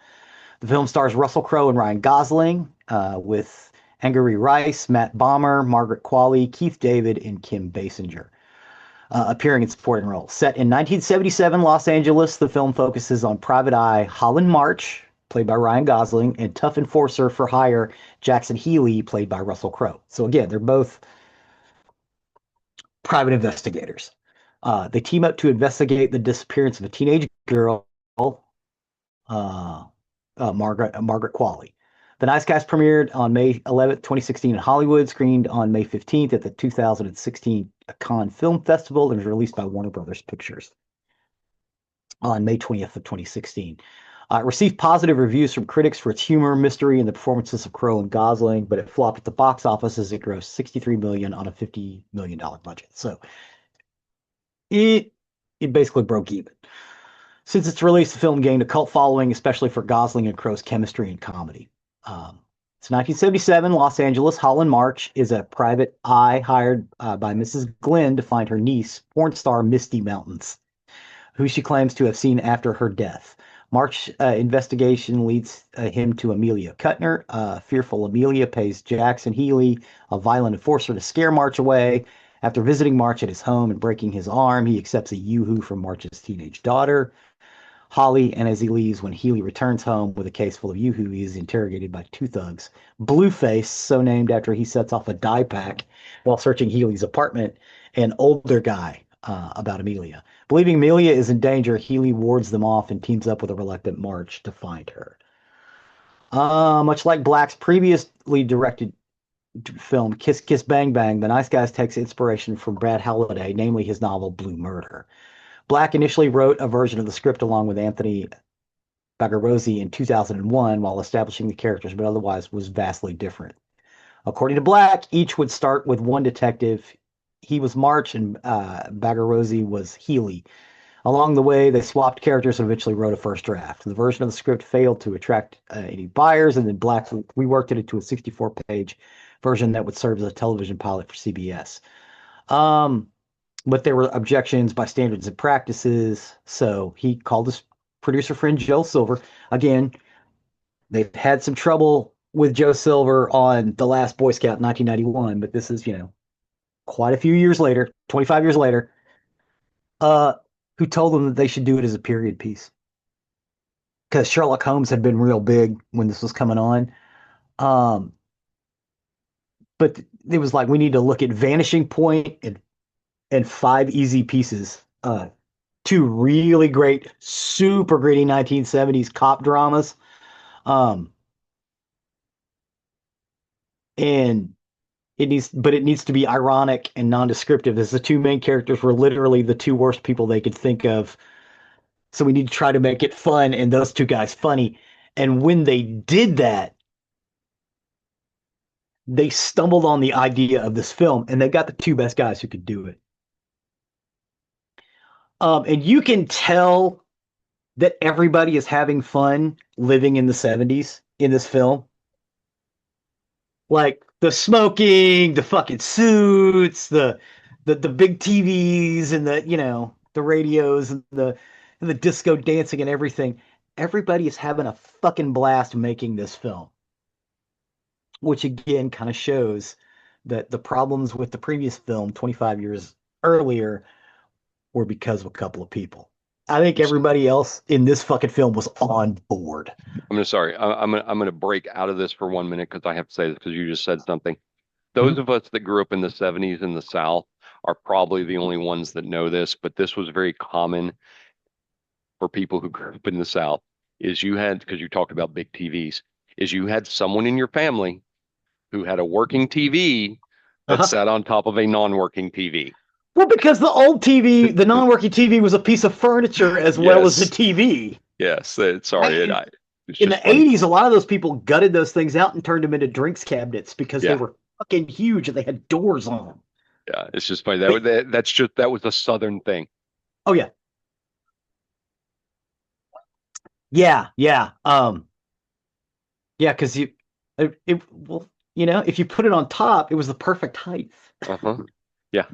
The film stars Russell Crowe and Ryan Gosling, with Angourie Rice, Matt Bomer, Margaret Qualley, Keith David, and Kim Basinger appearing in supporting roles. Set in 1977 Los Angeles, the film focuses on Private Eye Holland March, played by Ryan Gosling, and tough enforcer for hire Jackson Healy, played by Russell Crowe. So again, they're both private investigators. They team up to investigate the disappearance of a teenage girl, uh, Margaret Qualley. The Nice Guys premiered on May 11th, 2016 in Hollywood, screened on May 15th at the 2016 Cannes Film Festival, and was released by Warner Brothers Pictures on May 20th of 2016. It received positive reviews from critics for its humor, mystery, and the performances of Crowe and Gosling, but it flopped at the box office as it grossed $63 million on a $50 million budget. So it it basically broke even. Since its release, the film gained a cult following, especially for Gosling and Crowe's chemistry and comedy. It's 1977, Los Angeles. Holland March is a private eye hired by Mrs. Glenn to find her niece, porn star Misty Mountains, who she claims to have seen after her death. March investigation leads him to Amelia Kuttner. Fearful Amelia pays Jackson Healy, a violent enforcer, to scare March away. After visiting March at his home and breaking his arm, he accepts a yoo-hoo from March's teenage daughter, Holly, and as he leaves, when Healy returns home with a case full of yoo-hoo, he is interrogated by two thugs. Blueface, so named after he sets off a dye pack while searching Healy's apartment, an older guy about Amelia. Believing Amelia is in danger, Healy wards them off and teams up with a reluctant March to find her. Much like Black's previously directed film Kiss Kiss Bang Bang, The Nice Guys takes inspiration from Brad Halliday, namely his novel Blue Murder. Black initially wrote a version of the script along with Anthony Bagarozzi in 2001 while establishing the characters, but otherwise was vastly different. According to Black, each would start with one detective, he was March and Bagarozzi was Healy. Along the way, they swapped characters and eventually wrote a first draft. The version of the script failed to attract any buyers, and then Black reworked it into a 64-page version that would serve as a television pilot for CBS. Um, but there were objections by standards and practices, so he called his producer friend Joe Silver. Again, they've had some trouble with Joe Silver on The Last Boy Scout in 1991, but this is, quite a few years later, 25 years later, uh, who told them that they should do it as a period piece. Because Sherlock Holmes had been real big when this was coming on. Um, but it was like, we need to look at Vanishing Point and Five Easy Pieces. Two really great, super gritty 1970s cop dramas. Um, and it needs to be ironic and non-descriptive, as the two main characters were literally the two worst people they could think of. So we need to try to make it fun and those two guys funny. And when they did that, they stumbled on the idea of this film, and they got the two best guys who could do it. And you can tell that everybody is having fun living in the 70s in this film. Like the smoking, the fucking suits, the big TVs and the radios and the disco dancing and everything. Everybody is having a fucking blast making this film, which again kind of shows that the problems with the previous film 25 years earlier were because of a couple of people. I think everybody else in this fucking film was on board. I'm gonna break out of this for 1 minute because I have to say this because you just said something. Those Mhm. of us that grew up in the 70s in the South are probably the only ones that know this, but this was very common for people who grew up in the South. Is you had, because you talked about big TVs, is you had someone in your family who had a working TV that Uh-huh. sat on top of a non-working TV. Well, because the old TV, the non-working TV, was a piece of furniture as well as the Yes, TV. yes. Sorry, And it's in just the funny. 80s, a lot of those people gutted those things out and turned them into drinks cabinets because they Yeah, were fucking huge and they had doors on them. yeah. It's just funny. But That was a Southern thing. oh yeah, yeah, yeah, yeah, because well, if you put it on top, it was the perfect height. Uh-huh. Yeah,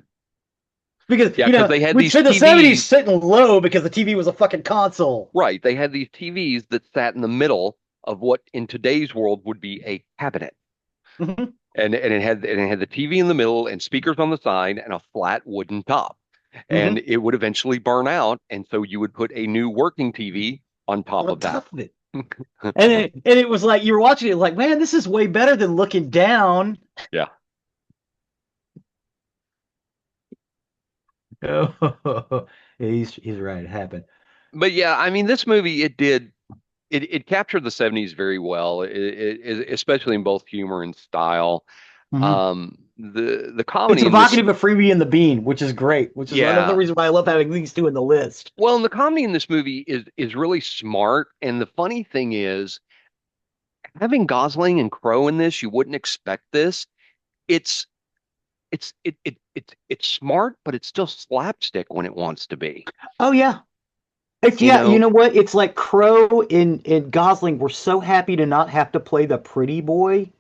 Because yeah. Because they had we'd these spend the 70s TVs. sitting low because the TV was a fucking console. Right. They had these TVs that sat in the middle of what in today's world would be a cabinet. Mhm. And it had the TV in the middle and speakers on the side and a flat wooden top. And Mhm. it would eventually burn out. And so you would put a new working TV on top On of that. top of it. And it was like you were watching it like, man, this is way better than looking down. Yeah. Oh, yeah, he's right. It happened. But yeah, I mean, this movie, it captured the 70s very well, especially in both humor and style. Hmm. The It's comedy in this, evocative of Freebie and the Bean, which is great. Which is another yeah. reason why I love having these two in the list. Well, and the comedy in this movie is really smart. And the funny thing is, having Gosling and Crowe in this, you wouldn't expect this. It's it's smart, but it's still slapstick when it wants to be. Oh yeah, it's You yeah. You know? know what? It's like Crow and Gosling were so happy to not have to play the pretty boy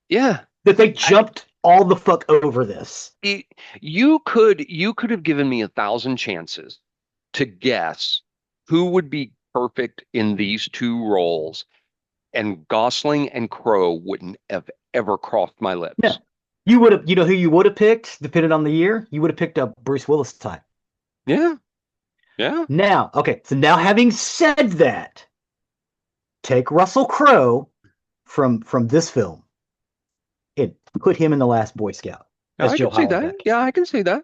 Yeah. that they I, jumped all the fuck over this. it, you could have given me 1,000 chances to guess who would be perfect in these two roles, and Gosling and Crowe wouldn't have ever crossed my Yeah, lips. you would have. You know who you would have picked, depending on the year. You would have picked up Bruce Willis type. Yeah, yeah. Now, okay. So now, having said that, take Russell Crowe from this film and put him in The Last Boy Scout Yeah, as I Joe can see that. Hollenbeck. Yeah, I can see that.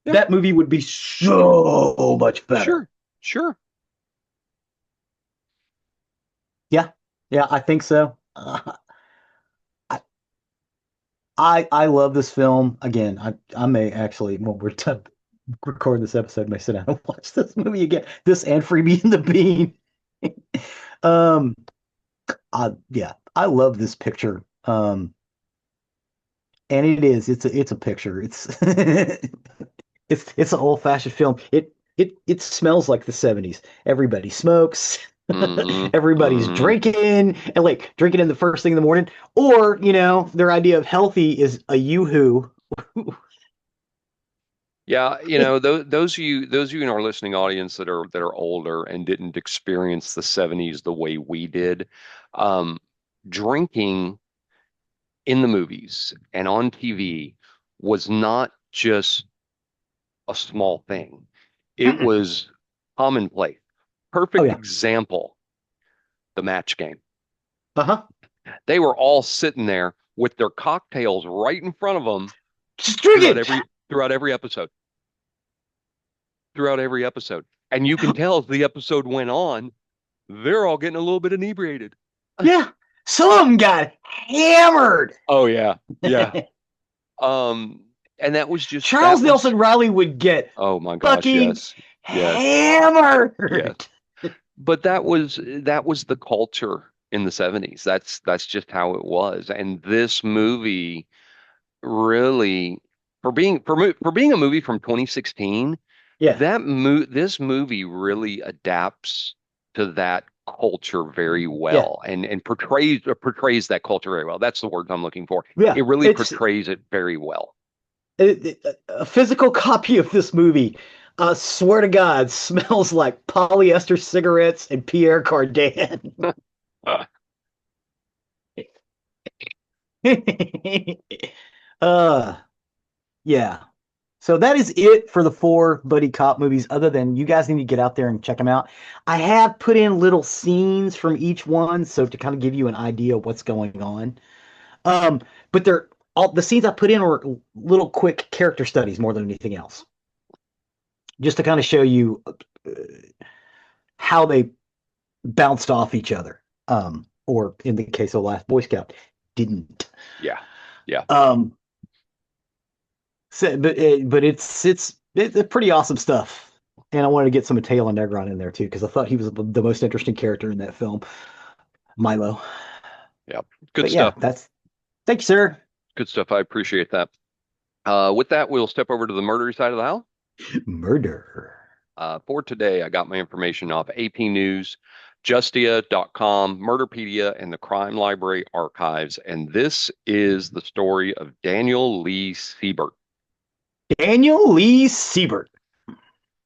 Yeah, That movie would be so much better. sure, sure. Yeah, yeah, I think so. I, I love this film. Again, I may actually, when we're done recording this episode, may sit down and watch this movie again. This and Freebie and the Bean. um, yeah, I love this picture. And it is. It's a picture. It's it's an old-fashioned film. It smells like the 70s. Everybody smokes. Hmm. Everybody's Hmm. drinking and like drinking in the first thing in the morning. Or, their idea of healthy is a yoo-hoo. Yeah, those of you in our listening audience that are older and didn't experience the 70s the way we did, um, drinking in the movies and on TV was not just a small thing. It Mm-mm. was commonplace. Oh Perfect yeah. example, the match game. Uh-huh. They were all sitting there with their cocktails right in front of them Just drink throughout it. every episode. Throughout every episode. And you can tell as the episode went on, they're all getting a little bit inebriated. Yeah. Some of them got hammered. Oh yeah. Yeah. Um, and that was just that Charles was Nelson Riley would get oh my gosh, fucking yes. Yes. Yes. hammered. But that was the culture in the 70s. That's just how it was. And this movie really for being a movie from 2016, Yeah. this movie really adapts to that culture very Yeah. well and portrays that culture very well. That's the word I'm looking for. Yeah. It really It's portrays it very well. a physical copy of this movie. Swear to God, smells like polyester cigarettes and Pierre Cardin. Uh, uh, yeah. So that is it for the four buddy cop movies. Other than you guys need to get out there and check them out. I have put in little scenes from each one, so to kind of give you an idea of what's going on. Um, but they're all the scenes I put in were little quick character studies more than anything else, just to kind of show you how they bounced off each other. Or in the case of Last Boy Scout, didn't. yeah. Yeah. Um, but it's pretty awesome stuff. And I wanted to get some of Taylor Negron in there too because I thought he was the most interesting character in that film, Milo. Yeah. Good But yeah, stuff. that's thank you, sir. Good stuff. I appreciate that. With that, we'll step over to the murder side of the house. Murder. For today, I got my information off AP News, Justia.com, Murderpedia, and the Crime Library archives. And this is the story of Daniel Lee Siebert. Daniel Lee Siebert.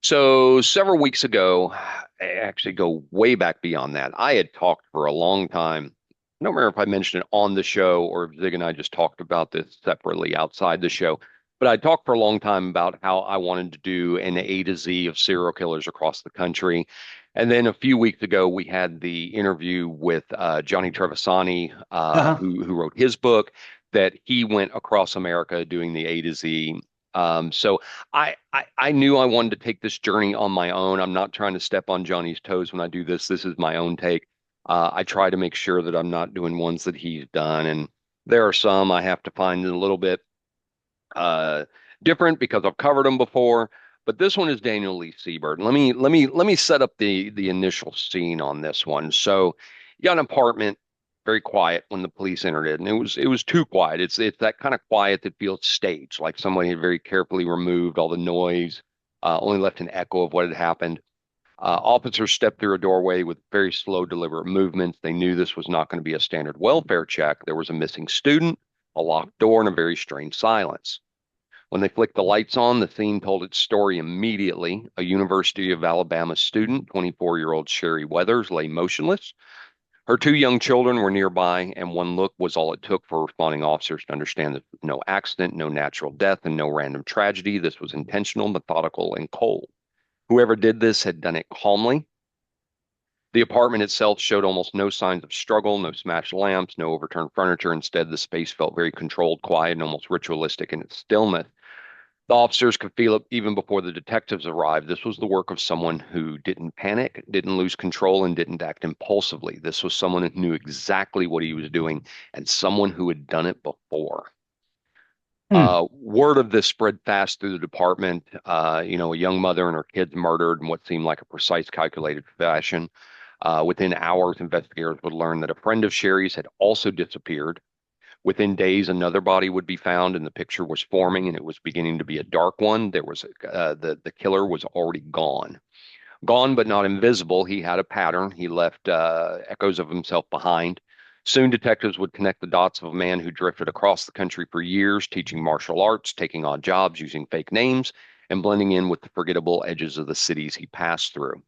So, several weeks ago, I actually go way back beyond that. I had talked for a long time. I don't remember if I mentioned it on the show or if Zig and I just talked about this separately outside the show. But I talked for a long time about how I wanted to do an A to Z of serial killers across the country. And then a few weeks ago, we had the interview with Johnny Trevisani, Uh-huh. who wrote his book, that he went across America doing the A to Z. So I knew I wanted to take this journey on my own. I'm not trying to step on Johnny's toes when I do this. This is my own take. I try to make sure that I'm not doing ones that he's done, and there are some I have to find a little bit uh, different because I've covered them before. But this one is Daniel Lee Siebert. Let me set up the initial scene on this one. So, you got an apartment, very quiet when the police entered it, and it was too quiet. It's that kind of quiet that feels staged, like somebody had very carefully removed all the noise, only left an echo of what had happened. Officers stepped through a doorway with very slow, deliberate movements. They knew this was not going to be a standard welfare check. There was a missing student, a locked door, and a very strange silence. When they flicked the lights on, the scene told its story immediately. A University of Alabama student, 24-year-old Sherry Weathers, lay motionless. Her two young children were nearby, and one look was all it took for responding officers to understand that no accident, no natural death, and no random tragedy. This was intentional, methodical, and cold. Whoever did this had done it calmly. The apartment itself showed almost no signs of struggle, no smashed lamps, no overturned furniture. Instead, the space felt very controlled, quiet, and almost ritualistic in its stillness. The officers could feel it even before the detectives arrived. This was the work of someone who didn't panic, didn't lose control, and didn't act impulsively. This was someone who knew exactly what he was doing and someone who had done it before. Hmm. Word of this spread fast through the department. A young mother and her kids murdered in what seemed like a precise, calculated fashion. Within hours, investigators would learn that a friend of Sherry's had also disappeared. Within days, another body would be found, and the picture was forming, and it was beginning to be a dark one. The killer was already gone. Gone but not invisible, he had a pattern. He left echoes of himself behind. Soon, detectives would connect the dots of a man who drifted across the country for years, teaching martial arts, taking odd jobs, using fake names, and blending in with the forgettable edges of the cities he passed through.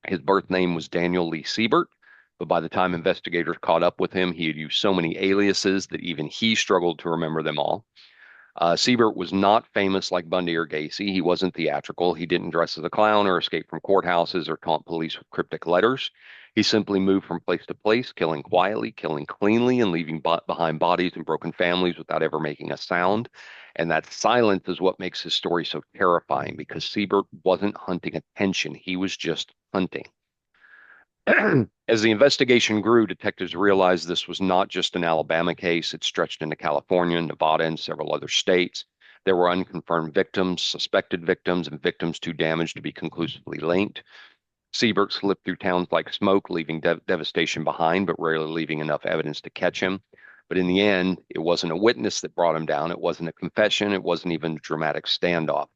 His birth name was Daniel Lee Siebert, but by the time investigators caught up with him, he had used so many aliases that even he struggled to remember them all. Siebert was not famous like Bundy or Gacy. He wasn't theatrical. He didn't dress as a clown or escape from courthouses or taunt police with cryptic letters. He simply moved from place to place, killing quietly, killing cleanly, and leaving behind bodies and broken families without ever making a sound. And that silence is what makes his story so terrifying because Siebert wasn't hunting attention. He was just hunting. As the investigation grew, detectives realized this was not just an Alabama case. It stretched into California, Nevada, and several other states. There were unconfirmed victims, suspected victims, and victims too damaged to be conclusively linked. Siebert slipped through towns like smoke, leaving devastation behind, but rarely leaving enough evidence to catch him. But in the end, it wasn't a witness that brought him down. It wasn't a confession. It wasn't even a dramatic standoff.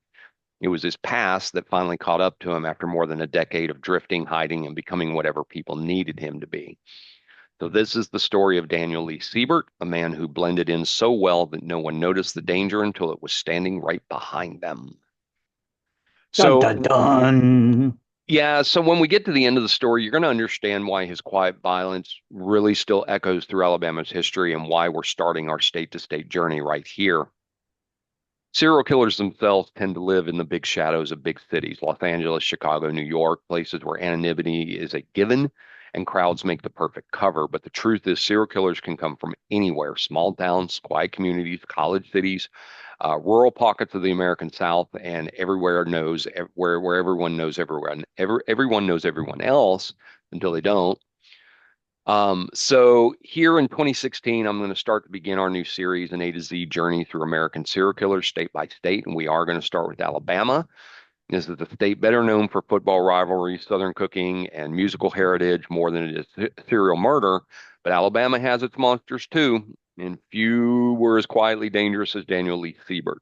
It was his past that finally caught up to him after more than a decade of drifting, hiding, and becoming whatever people needed him to be. So, this is the story of Daniel Lee Siebert, a man who blended in so well that no one noticed the danger until it was standing right behind them. Dun dun So, dun. yeah, so when we get to the end of the story, you're going to understand why his quiet violence really still echoes through Alabama's history and why we're starting our state to state journey right here. Serial killers themselves tend to live in the big shadows of big cities, Los Angeles, Chicago, New York, places where anonymity is a given and crowds make the perfect cover. But the truth is, serial killers can come from anywhere, small towns, quiet communities, college cities, rural pockets of the American South, and everywhere knows where everyone knows everyone. Everyone knows everyone else until they don't. So here in 2016, I'm going to start to begin our new series, an A to Z journey through American serial killers state by state. And we are going to start with Alabama. This is the state better known for football rivalries, Southern cooking, and musical heritage more than it is serial murder. But Alabama has its monsters too, and few were as quietly dangerous as Daniel Lee Siebert.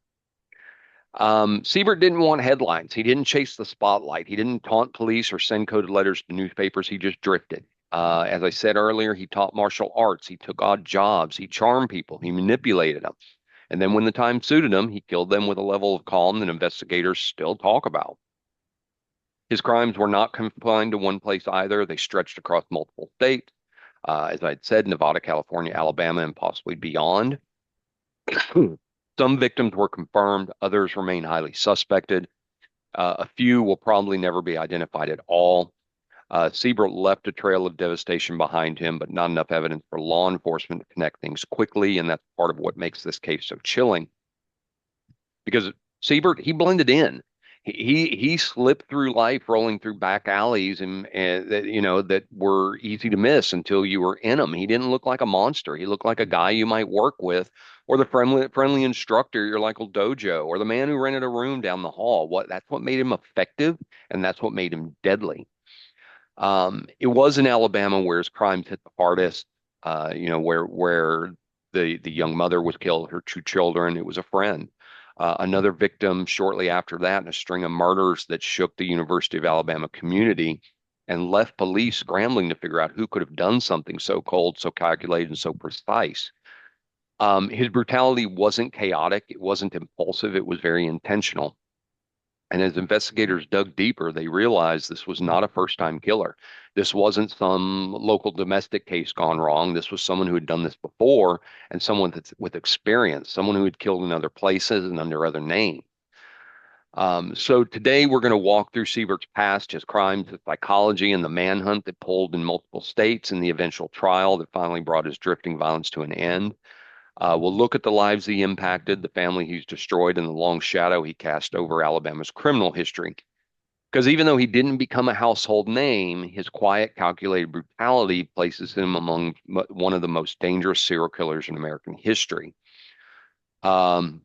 Siebert didn't want headlines. He didn't chase the spotlight. He didn't taunt police or send coded letters to newspapers. He just drifted. As I said earlier, he taught martial arts. He took odd jobs. He charmed people. He manipulated them. And then when the time suited him, he killed them with a level of calm that investigators still talk about. His crimes were not confined to one place either. They stretched across multiple states. As I'd said, Nevada, California, Alabama, and possibly beyond. Some victims were confirmed, others remain highly suspected. A few will probably never be identified at all. Siebert left a trail of devastation behind him, but not enough evidence for law enforcement to connect things quickly, and that's part of what makes this case so chilling. Because Siebert, he blended in. He slipped through life, rolling through back alleys and that that were easy to miss until you were in them. He didn't look like a monster. He looked like a guy you might work with, or the friendly instructor at your local dojo, or the man who rented a room down the hall. That's what made him effective, and that's what made him deadly. It was in Alabama where his crimes hit the hardest. Where the young mother was killed, her two children. It was a friend. Another victim shortly after that, in a string of murders that shook the University of Alabama community and left police scrambling to figure out who could have done something so cold, so calculated, and so precise. His brutality wasn't chaotic, it wasn't impulsive, it was very intentional. And as investigators dug deeper, they realized this was not a first time killer. This wasn't some local domestic case gone wrong. This was someone who had done this before and someone that's with experience, someone who had killed in other places and under other names. So today we're going to walk through Siebert's past, his crimes, his psychology, and the manhunt that pulled in multiple states and the eventual trial that finally brought his drifting violence to an end. We'll look at the lives he impacted, the family he's destroyed, and the long shadow he cast over Alabama's criminal history. Because even though he didn't become a household name, his quiet, calculated brutality places him among one of the most dangerous serial killers in American history. Um,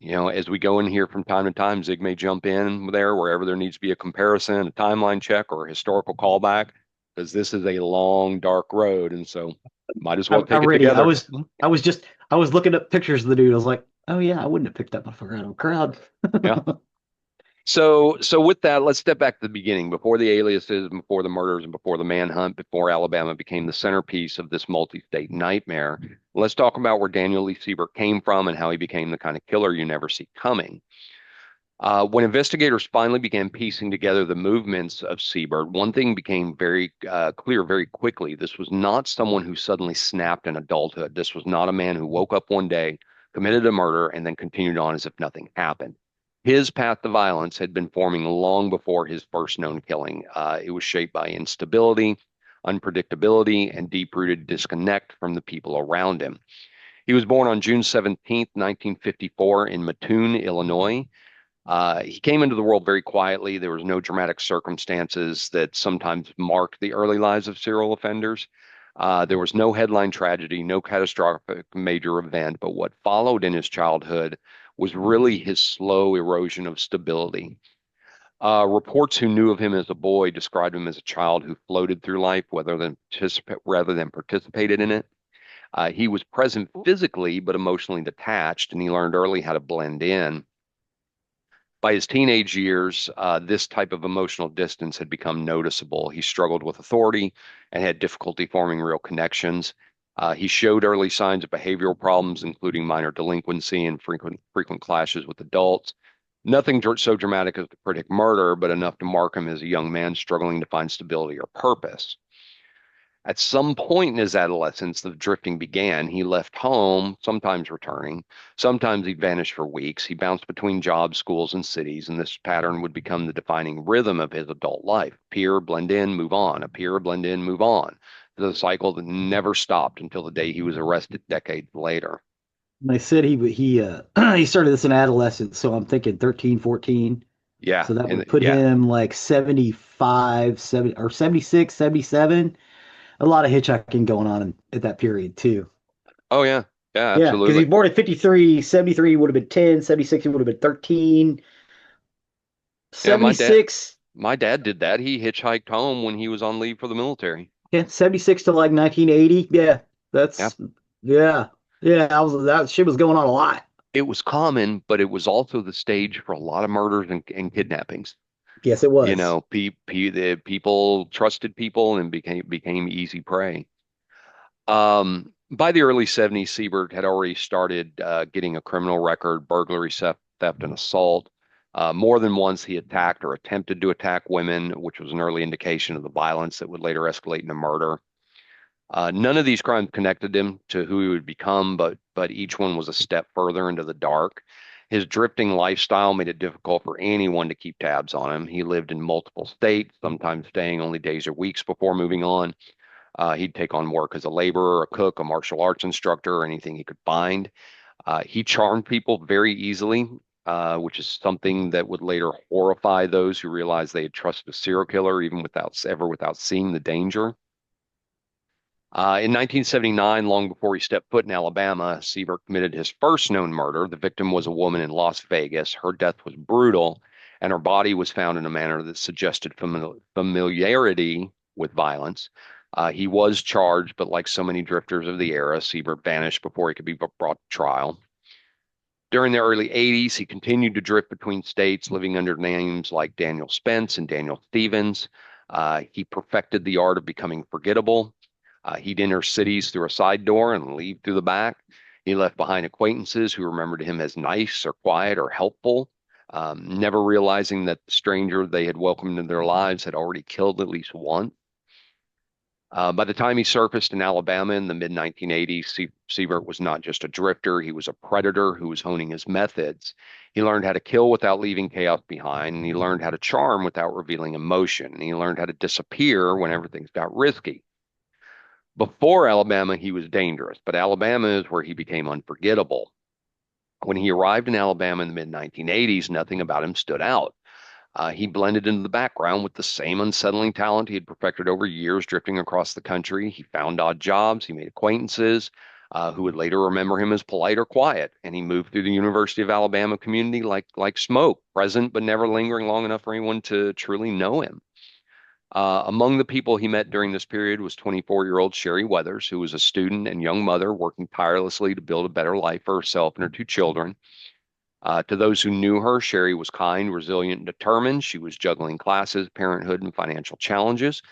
as we go in here from time to time, Zig may jump in there wherever there needs to be a comparison, a timeline check, or a historical callback, because this is a long, dark road. And so Might as well take I'm it ready. together. I was looking up pictures of the dude. I was like, oh yeah, I wouldn't have picked that motherfucker out of a crowd. Yeah. So with that, let's step back to the beginning, before the aliases, before the murders, and before the manhunt, before Alabama became the centerpiece of this multi-state nightmare. Let's talk about where Daniel Lee Siebert came from and how he became the kind of killer you never see coming. When investigators finally began piecing together the movements of Siebert, one thing became very clear very quickly. This was not someone who suddenly snapped in adulthood. This was not a man who woke up one day, committed a murder, and then continued on as if nothing happened. His path to violence had been forming long before his first known killing. It was shaped by instability, unpredictability, and deep-rooted disconnect from the people around him. He was born on June 17th, 1954, in Mattoon, Illinois. He came into the world very quietly. There was no dramatic circumstances that sometimes mark the early lives of serial offenders. There was no headline tragedy, no catastrophic major event, but what followed in his childhood was really his slow erosion of stability. Reports who knew of him as a boy described him as a child who floated through life rather than participated in it. He was present physically, but emotionally detached, and he learned early how to blend in. By his teenage years, this type of emotional distance had become noticeable. He struggled with authority and had difficulty forming real connections. He showed early signs of behavioral problems, including minor delinquency and frequent clashes with adults. Nothing so dramatic as to predict murder, but enough to mark him as a young man struggling to find stability or purpose. At some point in his adolescence, the drifting began. He left home, sometimes returning. Sometimes he'd vanish for weeks. He bounced between jobs, schools, and cities, and this pattern would become the defining rhythm of his adult life. Appear, blend in, move on. Appear, blend in, move on. The cycle that never stopped until the day he was arrested decades later. They said he started this in adolescence, so I'm thinking 13, 14. Yeah, So that and would put yeah. him like 75, 70 or 76, 77. A lot of hitchhiking going on at that period too. Oh yeah. Yeah, Yeah, because absolutely. he's born in 53, 73 would have been 10, 76 he would have been 13, Yeah, 76, my dad did that. He hitchhiked home when he was on leave for the military. yeah, 76 to like 1980. Yeah, Yeah. that's yeah. Yeah, that shit was going on a lot. It was common, but it was also the stage for a lot of murders and kidnappings. Yes, it You was. know, the people trusted people and became easy prey. By the early 70s, Siebert had already started getting a criminal record, burglary, theft, and assault. More than once, he attacked or attempted to attack women, which was an early indication of the violence that would later escalate into murder. None of these crimes connected him to who he would become, but each one was a step further into the dark. His drifting lifestyle made it difficult for anyone to keep tabs on him. He lived in multiple states, sometimes staying only days or weeks before moving on. He'd take on work as a laborer, a cook, a martial arts instructor, or anything he could find. He charmed people very easily, which is something that would later horrify those who realized they had trusted a serial killer, even without seeing the danger. In 1979, long before he stepped foot in Alabama, Siebert committed his first known murder. The victim was a woman in Las Vegas. Her death was brutal, and her body was found in a manner that suggested familiarity with violence. He was charged, but like so many drifters of the era, Siebert vanished before he could be brought to trial. During the early 80s, he continued to drift between states, living under names like Daniel Spence and Daniel Stevens. He perfected the art of becoming forgettable. He'd enter cities through a side door and leave through the back. He left behind acquaintances who remembered him as nice or quiet or helpful, never realizing that the stranger they had welcomed into their lives had already killed at least one. By the time he surfaced in Alabama in the mid 1980s, Siebert was not just a drifter, he was a predator who was honing his methods. He learned how to kill without leaving chaos behind, and he learned how to charm without revealing emotion, and he learned how to disappear when everything's got risky. Before Alabama, he was dangerous, but Alabama is where he became unforgettable. When he arrived in Alabama in the mid 1980s, nothing about him stood out. He blended into the background with the same unsettling talent he had perfected over years drifting across the country. He found odd jobs, he made acquaintances who would later remember him as polite or quiet, and he moved through the University of Alabama community like smoke, present but never lingering long enough for anyone to truly know him. Among the people he met during this period was 24-year-old Sherry Weathers, who was a student and young mother working tirelessly to build a better life for herself and her two children. To those who knew her, Sherry was kind, resilient, and determined. She was juggling classes, parenthood, and financial challenges.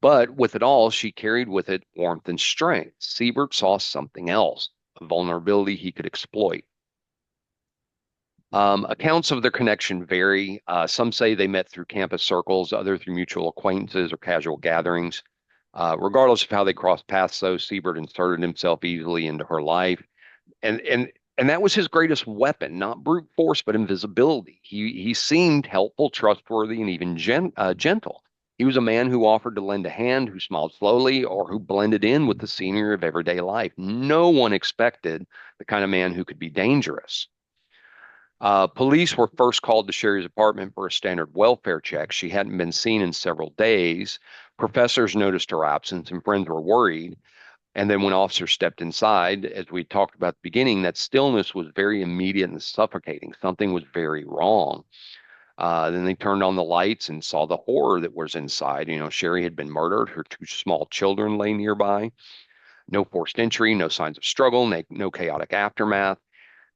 But with it all, she carried with it warmth and strength. Siebert saw something else, a vulnerability he could exploit. Accounts of their connection vary. Some say they met through campus circles, others through mutual acquaintances or casual gatherings. Regardless of how they crossed paths, though, Siebert inserted himself easily into her life, and and and that was his greatest weapon, not brute force, but invisibility. He seemed helpful, trustworthy, and even gentle. He was a man who offered to lend a hand, who smiled slowly, or who blended in with the scenery of everyday life. No one expected the kind of man who could be dangerous. Police were first called to Sherry's apartment for a standard welfare check. She hadn't been seen in several days. Professors noticed her absence, and friends were worried. And then when officers stepped inside, as we talked about at the beginning, that stillness was very immediate and suffocating. Something was very wrong. Then they turned on the lights and saw the horror that was inside. Sherry had been murdered. Her two small children lay nearby. No forced entry, no signs of struggle, no chaotic aftermath.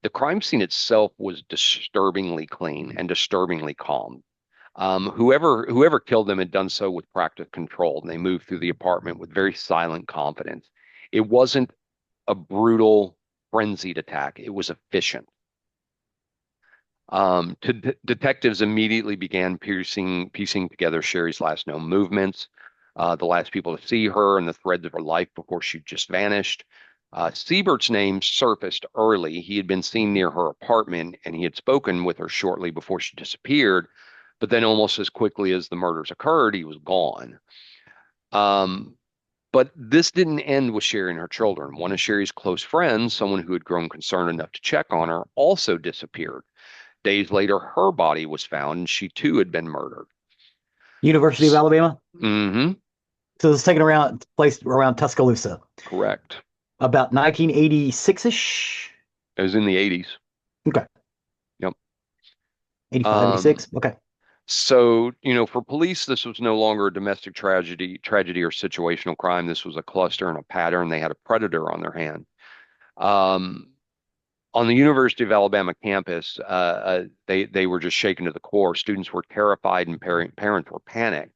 The crime scene itself was disturbingly clean and disturbingly calm. Whoever killed them had done so with practiced control, and they moved through the apartment with very silent confidence. It wasn't a brutal, frenzied attack. It was efficient. Detectives immediately began piecing together Sherry's last known movements, the last people to see her, and the threads of her life before she just vanished. Siebert's name surfaced early. He had been seen near her apartment, and he had spoken with her shortly before she disappeared. But then, almost as quickly as the murders occurred, he was gone. Um, but this didn't end with Sherry and her children. One of Sherry's close friends, someone who had grown concerned enough to check on her, also disappeared. Days later, her body was found, and she too had been murdered. University of Alabama. Mm-hmm. So it's taken around place around Tuscaloosa, Correct. about 1986-ish. It was in the 80s. Okay, Yep. 85, Um, 86. Okay. so, for police, this was no longer a domestic tragedy or situational crime. This was a cluster and a pattern. They had a predator on their hand. Um, on the University of Alabama campus, they were just shaken to the core. Students were terrified, and parents were panicked.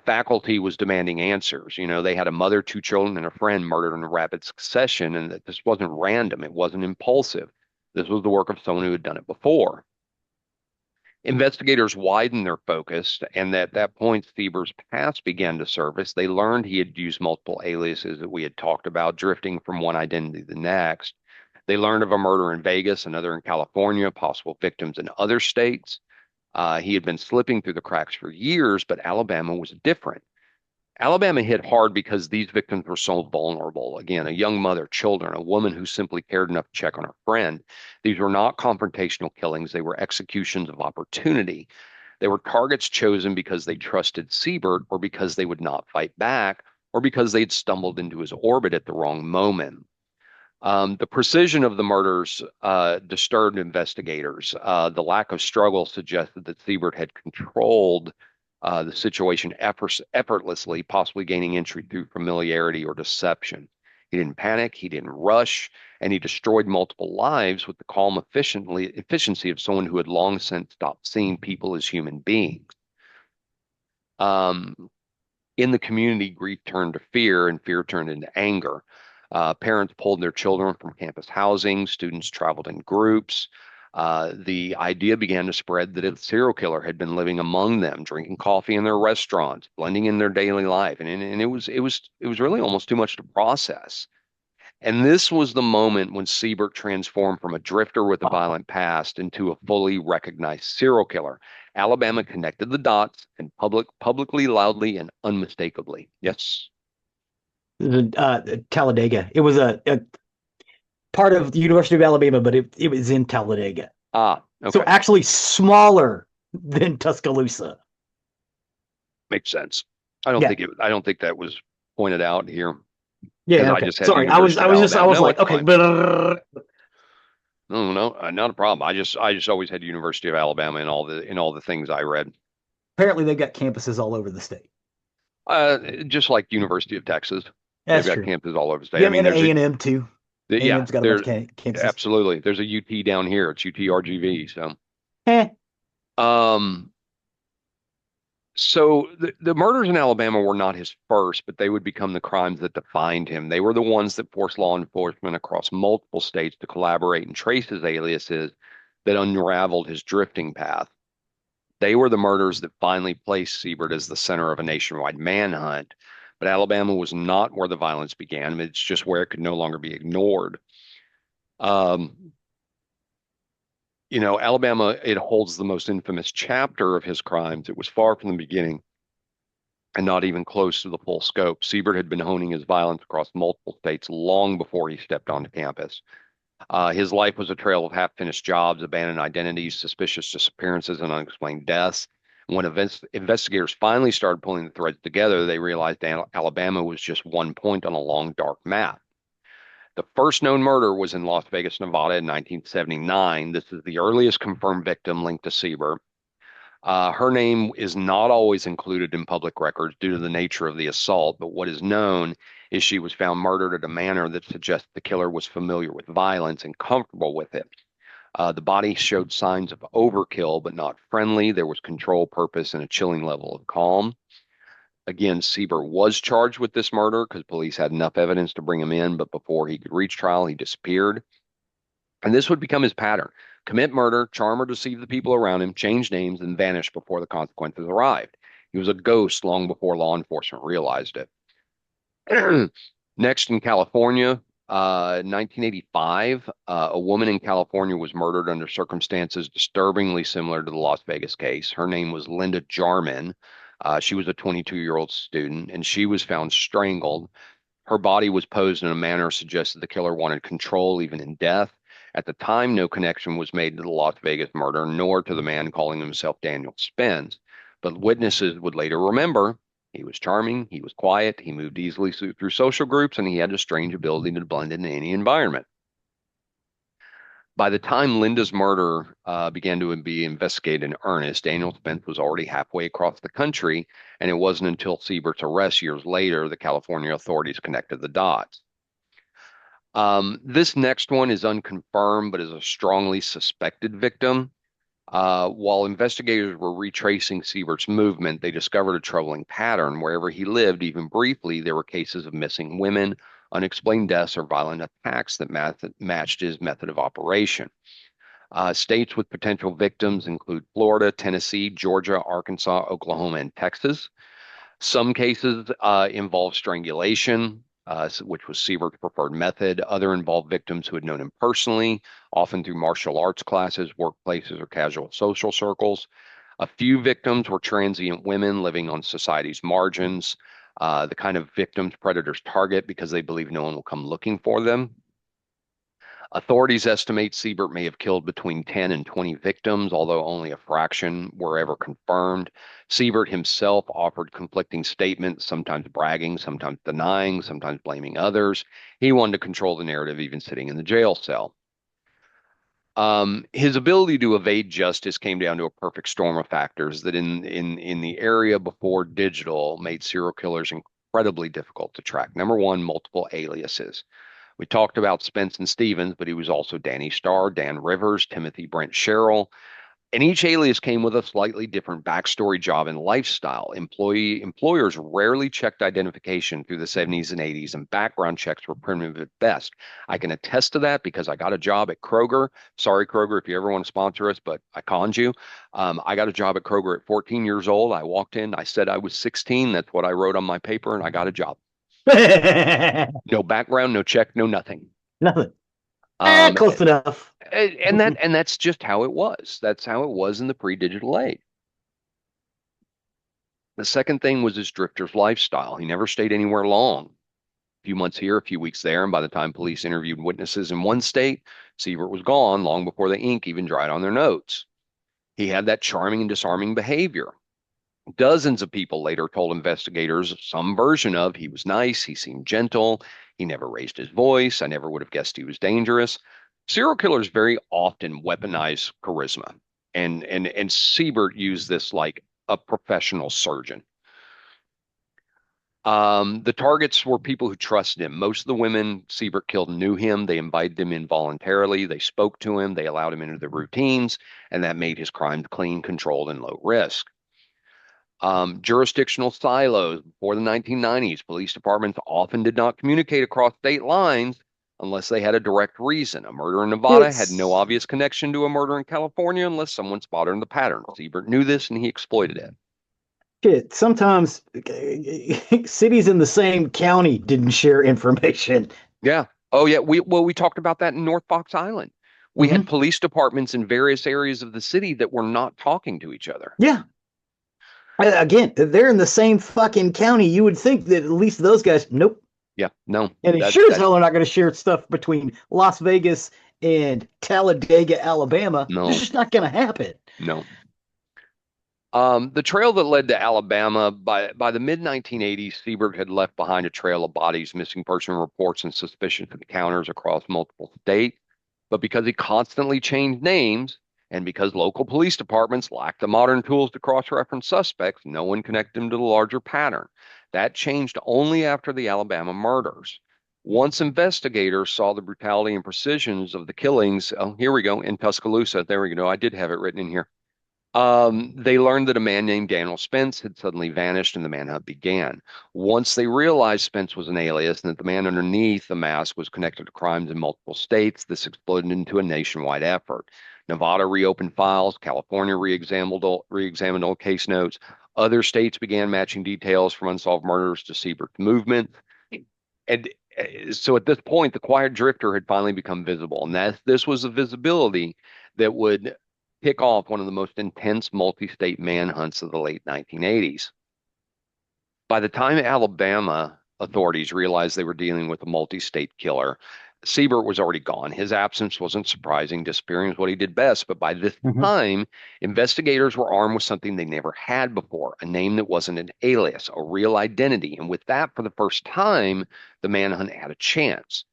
Faculty was demanding answers. They had a mother, two children, and a friend murdered in rapid succession, and that this wasn't random. It wasn't impulsive. This was the work of someone who had done it before. Investigators widened their focus, and at that point, Thieber's past began to surface. They learned he had used multiple aliases that we had talked about, drifting from one identity to the next. They learned of a murder in Vegas, another in California, possible victims in other states. He had been slipping through the cracks for years, but Alabama was different. Alabama hit hard because these victims were so vulnerable. Again, a young mother, children, a woman who simply cared enough to check on her friend. These were not confrontational killings, they were executions of opportunity. They were targets chosen because they trusted Siebert, or because they would not fight back, or because they'd stumbled into his orbit at the wrong moment. The precision of the murders disturbed investigators. The lack of struggle suggested that Siebert had controlled the situation effortlessly, possibly gaining entry through familiarity or deception. He didn't panic, he didn't rush, and he destroyed multiple lives with the calm efficiency of someone who had long since stopped seeing people as human beings. Um, in the community, grief turned to fear, and fear turned into anger. Parents pulled their children from campus housing, students traveled in groups. The idea began to spread that a serial killer had been living among them, drinking coffee in their restaurants, blending in their daily life, and it was really almost too much to process. And this was the moment when Siebert transformed from a drifter with a violent past into a fully recognized serial killer. Alabama connected the dots, and publicly, loudly, and unmistakably. Yes. Talladega. It was a part of the University of Alabama, but it was in Talladega. Ah, So okay. actually smaller than Tuscaloosa. Makes sense. Yeah. I don't think that was pointed out here because Yeah. I Okay. just had Sorry. University I of was just, I Alabama. was No, like, it's okay. fine. No, no, not a problem. I just always had University of Alabama in all the things I read. Apparently they've got campuses all over the state. Just like University of Texas, they've That's got true. campuses all over the state. I Yeah, mean, and A&M too. yeah, A&M's got a bunch there, of campuses. absolutely. There's a UT down here. It's UTRGV. Eh. Um, so the murders in Alabama were not his first, but they would become the crimes that defined him. They were the ones that forced law enforcement across multiple states to collaborate and trace his aliases that unraveled his drifting path. They were the murders that finally placed Siebert as the center of a nationwide manhunt. But Alabama was not where the violence began. It's just where it could no longer be ignored. Um, Alabama, it holds the most infamous chapter of his crimes. It was far from the beginning and not even close to the full scope. Siebert had been honing his violence across multiple states long before he stepped onto campus. His life was a trail of half-finished jobs, abandoned identities, suspicious disappearances, and unexplained deaths. When investigators finally started pulling the threads together, they realized Alabama was just one point on a long, dark map. The first known murder was in Las Vegas, Nevada in 1979. This is the earliest confirmed victim linked to Siebert. Her name is not always included in public records due to the nature of the assault, but what is known is she was found murdered in a manner that suggests the killer was familiar with violence and comfortable with it. The body showed signs of overkill, but not friendly. There was control, purpose, and a chilling level of calm. Again, Siebert was charged with this murder because police had enough evidence to bring him in, but before he could reach trial, he disappeared. And this would become his pattern: commit murder, charm or deceive the people around him, change names, and vanish before the consequences arrived. He was a ghost long before law enforcement realized it. Next, in California, 1985, a woman in California was murdered under circumstances disturbingly similar to the Las Vegas case. Her name was Linda Jarman. She was a 22-year-old student, and she was found strangled. Her body was posed in a manner suggested the killer wanted control even in death. At the time, no connection was made to the Las Vegas murder, nor to the man calling himself Daniel Spence. But witnesses would later remember he was charming, he was quiet, he moved easily through social groups, and he had a strange ability to blend in any environment. By the time Linda's murder began to be investigated in earnest, Daniel Spence was already halfway across the country, and it wasn't until Siebert's arrest years later that California authorities connected the dots. This next one is unconfirmed, but is a strongly suspected victim. While investigators were retracing Siebert's movement, they discovered a troubling pattern. Wherever he lived, even briefly, there were cases of missing women, unexplained deaths, or violent attacks that matched his method of operation. States with potential victims include Florida, Tennessee, Georgia, Arkansas, Oklahoma, and Texas. Some cases involve strangulation, which was Siebert's preferred method. Other involve victims who had known him personally, often through martial arts classes, workplaces, or casual social circles. A few victims were transient women living on society's margins, the kind of victims predators target because they believe no one will come looking for them. Authorities estimate Siebert may have killed between 10 and 20 victims, although only a fraction were ever confirmed. Siebert himself offered conflicting statements, sometimes bragging, sometimes denying, sometimes blaming others. He wanted to control the narrative, even sitting in the jail cell. His ability to evade justice came down to a perfect storm of factors that in the area before digital made serial killers incredibly difficult to track. Number one, multiple aliases. We talked about Spence and Stevens, but he was also Danny Starr, Dan Rivers, Timothy Brent Sherrill. And each alias came with a slightly different backstory, job, and lifestyle. Employers rarely checked identification through the 70s and 80s, and background checks were primitive at best. I can attest to that because I got a job at Kroger. Sorry, Kroger, if you ever want to sponsor us, but I conned you. I got a job at Kroger at 14 years old. I walked in, I said I was 16. That's what I wrote on my paper, and I got a job. No background, no check, no nothing. Nothing. Um, Close enough. and that's just how it was. That's how it was in the pre-digital age. The second thing was his drifter's lifestyle. He never stayed anywhere long. A few months here, a few weeks there, and by the time police interviewed witnesses in one state, Siebert was gone long before the ink even dried on their notes. He had that charming and disarming behavior. Dozens of people later told investigators some version of he was nice, he seemed gentle, he never raised his voice, I never would have guessed he was dangerous. Serial killers very often weaponize charisma, and Siebert used this like a professional surgeon. The targets were people who trusted him. Most of the women Siebert killed knew him. They invited him in voluntarily. They spoke to him. They allowed him into their routines, and that made his crimes clean, controlled, and low risk. Jurisdictional silos before the 1990s. Police departments often did not communicate across state lines unless they had a direct reason. A murder in Nevada had no It's obvious connection to a murder in California unless someone spotted the pattern. Siebert knew this and he exploited it. shit. Sometimes cities in the same county didn't share information. Yeah. Oh, yeah. We talked about that in North Fox Island. We had Hmm. police departments in various areas of the city that were not talking to each other. Yeah. Again, they're in the same fucking county. You would think that at least those guys, nope. Yeah. No. And they That sure as that hell are not going to share stuff between Las Vegas and Talladega, Alabama. It's no. just not going to happen. No. The trail that led to Alabama, by the mid 1980s, Siebert had left behind a trail of bodies, missing person reports, and suspicious encounters across multiple states. But because he constantly changed names, and because local police departments lacked the modern tools to cross-reference suspects, no one connected him to the larger pattern. That changed only after the Alabama murders. Once investigators saw the brutality and precisions of the killings, oh, here we go, in Tuscaloosa. There we go. I did have it written in here. They learned that a man named Daniel Spence had suddenly vanished and the manhunt began. Once they realized Spence was an alias and that the man underneath the mask was connected to crimes in multiple states, this exploded into a nationwide effort. Nevada reopened files, California re-examined old case notes. Other states began matching details from unsolved murders to Siebert's movement. And so at this point, the quiet drifter had finally become visible. And this was the visibility that would kick off one of the most intense multi-state manhunts of the late 1980s. By the time Alabama authorities realized they were dealing with a multi-state killer, Siebert was already gone. His absence wasn't surprising. Disappearing is what he did best. But by this Hmm. time, investigators were armed with something they never had before, a name that wasn't an alias, a real identity. And with that, for the first time, the manhunt had a chance.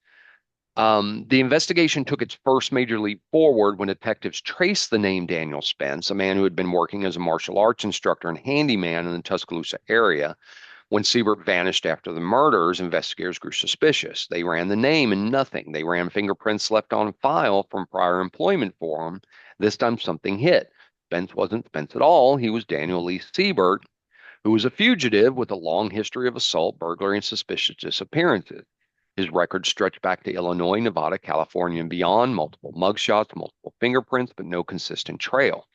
The investigation took its first major leap forward when detectives traced the name Daniel Spence, a man who had been working as a martial arts instructor and handyman in the Tuscaloosa area. When Siebert vanished after the murders, investigators grew suspicious. They ran the name and nothing. They ran fingerprints left on file from prior employment for him. This time something hit. Spence wasn't Spence at all. He was Daniel Lee Siebert, who was a fugitive with a long history of assault, burglary, and suspicious disappearances. His record stretched back to Illinois, Nevada, California, and beyond, multiple mugshots, multiple fingerprints, but no consistent trail.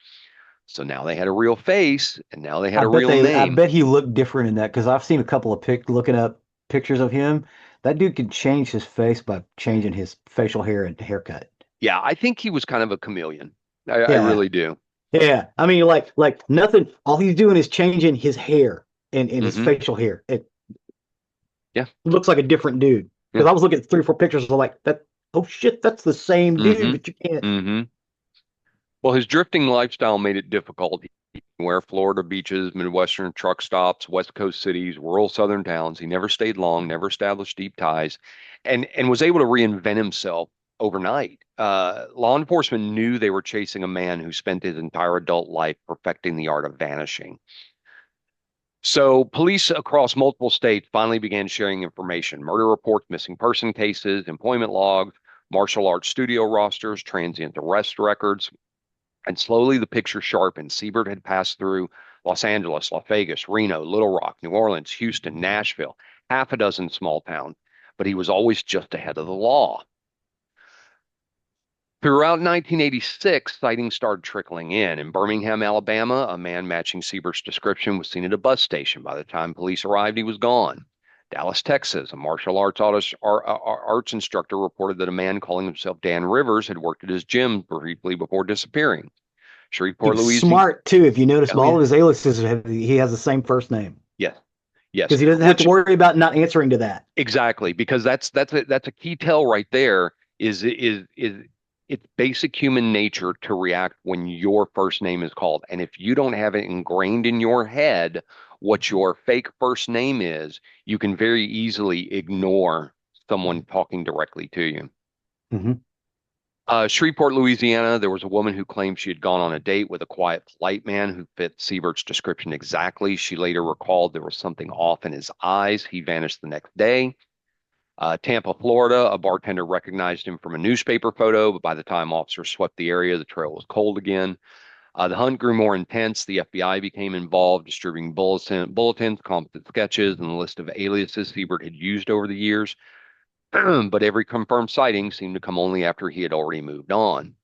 So now they had a real face, and now they had a real I name. bet he looked different in that because I've seen a couple of looking up pictures of him. That dude could change his face by changing his facial hair and haircut. Yeah, I think he was kind of a chameleon. I Yeah. really do. Yeah. I mean, like nothing. All he's doing is changing his hair and his Hmm. facial hair. It Yeah. looks like a different dude. Yeah. Because I was looking at 3 or 4 pictures of like that. Oh shit, that's the same dude, Hmm. but you can't. Hmm. Well, his drifting lifestyle made it difficult. He could wear Florida beaches, Midwestern truck stops, West Coast cities, rural Southern towns. He never stayed long, never established deep ties, and was able to reinvent himself overnight. Law enforcement knew they were chasing a man who spent his entire adult life perfecting the art of vanishing. So police across multiple states finally began sharing information, murder reports, missing person cases, employment logs, martial arts studio rosters, transient arrest records. And slowly the picture sharpened. Siebert had passed through Los Angeles, Las Vegas, Reno, Little Rock, New Orleans, Houston, Nashville, half a dozen small towns, but he was always just ahead of the law. Throughout 1986, sightings started trickling in. In Birmingham, Alabama, a man matching Siebert's description was seen at a bus station. By the time police arrived, he was gone. Dallas, Texas, a martial arts instructor reported that a man calling himself Dan Rivers had worked at his gym briefly before disappearing. He Shreveport, was Louisiana. smart too. If you notice, Oh all yeah. of his aliases he has the same first name Yes. Yes. because he doesn't have to Which worry about not answering to that. exactly because that's a key tell right there is it's basic human nature to react when your first name is called. And if you don't have it ingrained in your head what your fake first name is, you can very easily ignore someone talking directly to you. Hmm. Shreveport, Louisiana, there was a woman who claimed she had gone on a date with a quiet, polite man who fit Siebert's description exactly. She later recalled there was something off in his eyes. He vanished the next day. Tampa, Florida, a bartender recognized him from a newspaper photo, but by the time officers swept the area, the trail was cold again. The hunt grew more intense. The FBI became involved, distributing bulletins, competent sketches, and a list of aliases Siebert had used over the years. But every confirmed sighting seemed to come only after he had already moved on.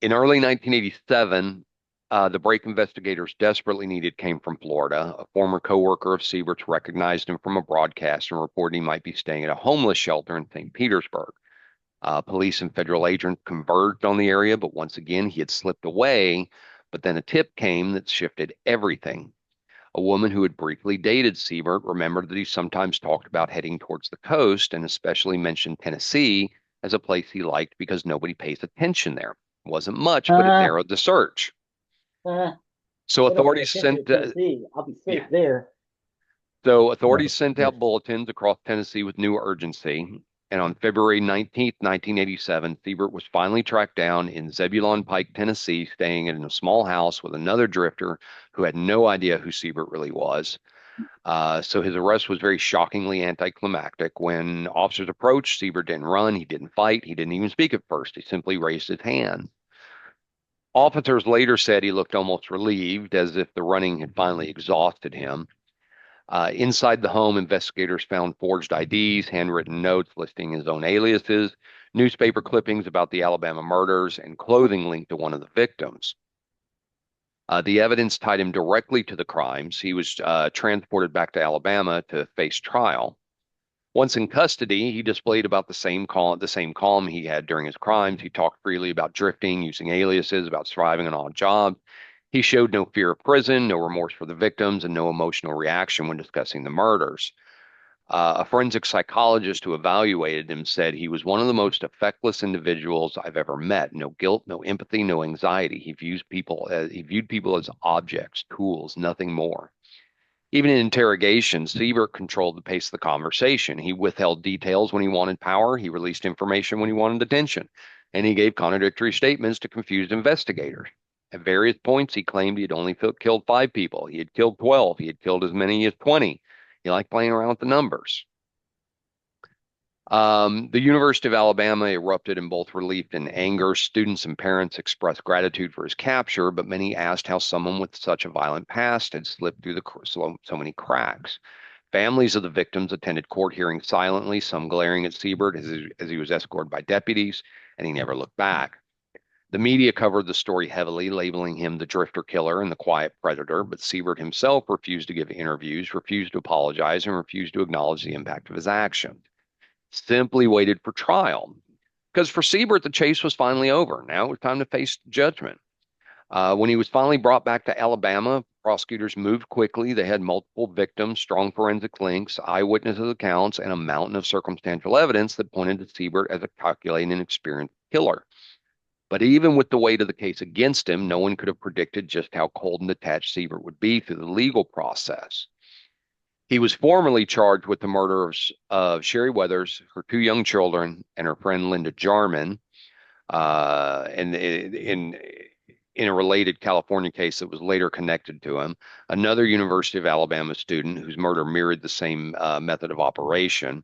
In early 1987, the break investigators desperately needed came from Florida. A former coworker of Siebert's recognized him from a broadcast and reported he might be staying at a homeless shelter in St. Petersburg. Police and federal agents converged on the area, but once again, he had slipped away. But then a tip came that shifted everything. A woman who had briefly dated Siebert remembered that he sometimes talked about heading towards the coast and especially mentioned Tennessee as a place he liked because nobody pays attention there. It wasn't much, but it Uh, narrowed the search. uh, So they don't pay authorities attention to sent Tennessee. I'll be yeah. safe there. So I know authorities that's pretty sent good. out bulletins across Tennessee with new urgency. And on February 19th, 1987, Siebert was finally tracked down in Zebulon Pike, Tennessee, staying in a small house with another drifter who had no idea who Siebert really was. So his arrest was very shockingly anticlimactic. When officers approached, Siebert didn't run, he didn't fight, he didn't even speak at first. He simply raised his hand. Officers later said he looked almost relieved, as if the running had finally exhausted him. Inside the home, investigators found forged IDs, handwritten notes listing his own aliases, newspaper clippings about the Alabama murders, and clothing linked to one of the victims. The evidence tied him directly to the crimes. He was transported back to Alabama to face trial. Once in custody, he displayed about the same calm he had during his crimes. He talked freely about drifting, using aliases, about surviving an odd job. He showed no fear of prison, no remorse for the victims, and no emotional reaction when discussing the murders. A forensic psychologist who evaluated him said he was one of the most affectless individuals I've ever met. No guilt, no empathy, no anxiety. He viewed people as objects, tools, nothing more. Even in interrogation, Siebert controlled the pace of the conversation. He withheld details when he wanted power. He released information when he wanted attention. And he gave contradictory statements to confused investigators. At various points, he claimed he had only killed 5 people. He had killed 12. He had killed as many as 20. He liked playing around with the numbers. The University of Alabama erupted in both relief and anger. Students and parents expressed gratitude for his capture, but many asked how someone with such a violent past had slipped through so many cracks. Families of the victims attended court hearings silently, some glaring at Siebert as he was escorted by deputies, and he never looked back. The media covered the story heavily, labeling him the drifter killer and the quiet predator, but Siebert himself refused to give interviews, refused to apologize, and refused to acknowledge the impact of his actions. Simply waited for trial. Because for Siebert, the chase was finally over. Now it was time to face judgment. When he was finally brought back to Alabama, prosecutors moved quickly. They had multiple victims, strong forensic links, eyewitnesses' accounts, and a mountain of circumstantial evidence that pointed to Siebert as a calculating and experienced killer. But even with the weight of the case against him, no one could have predicted just how cold and detached Siebert would be through the legal process. He was formally charged with the murder of Sherry Weathers, her 2 young children, and her friend Linda Jarman, and in a related California case that was later connected to him, another University of Alabama student whose murder mirrored the same method of operation.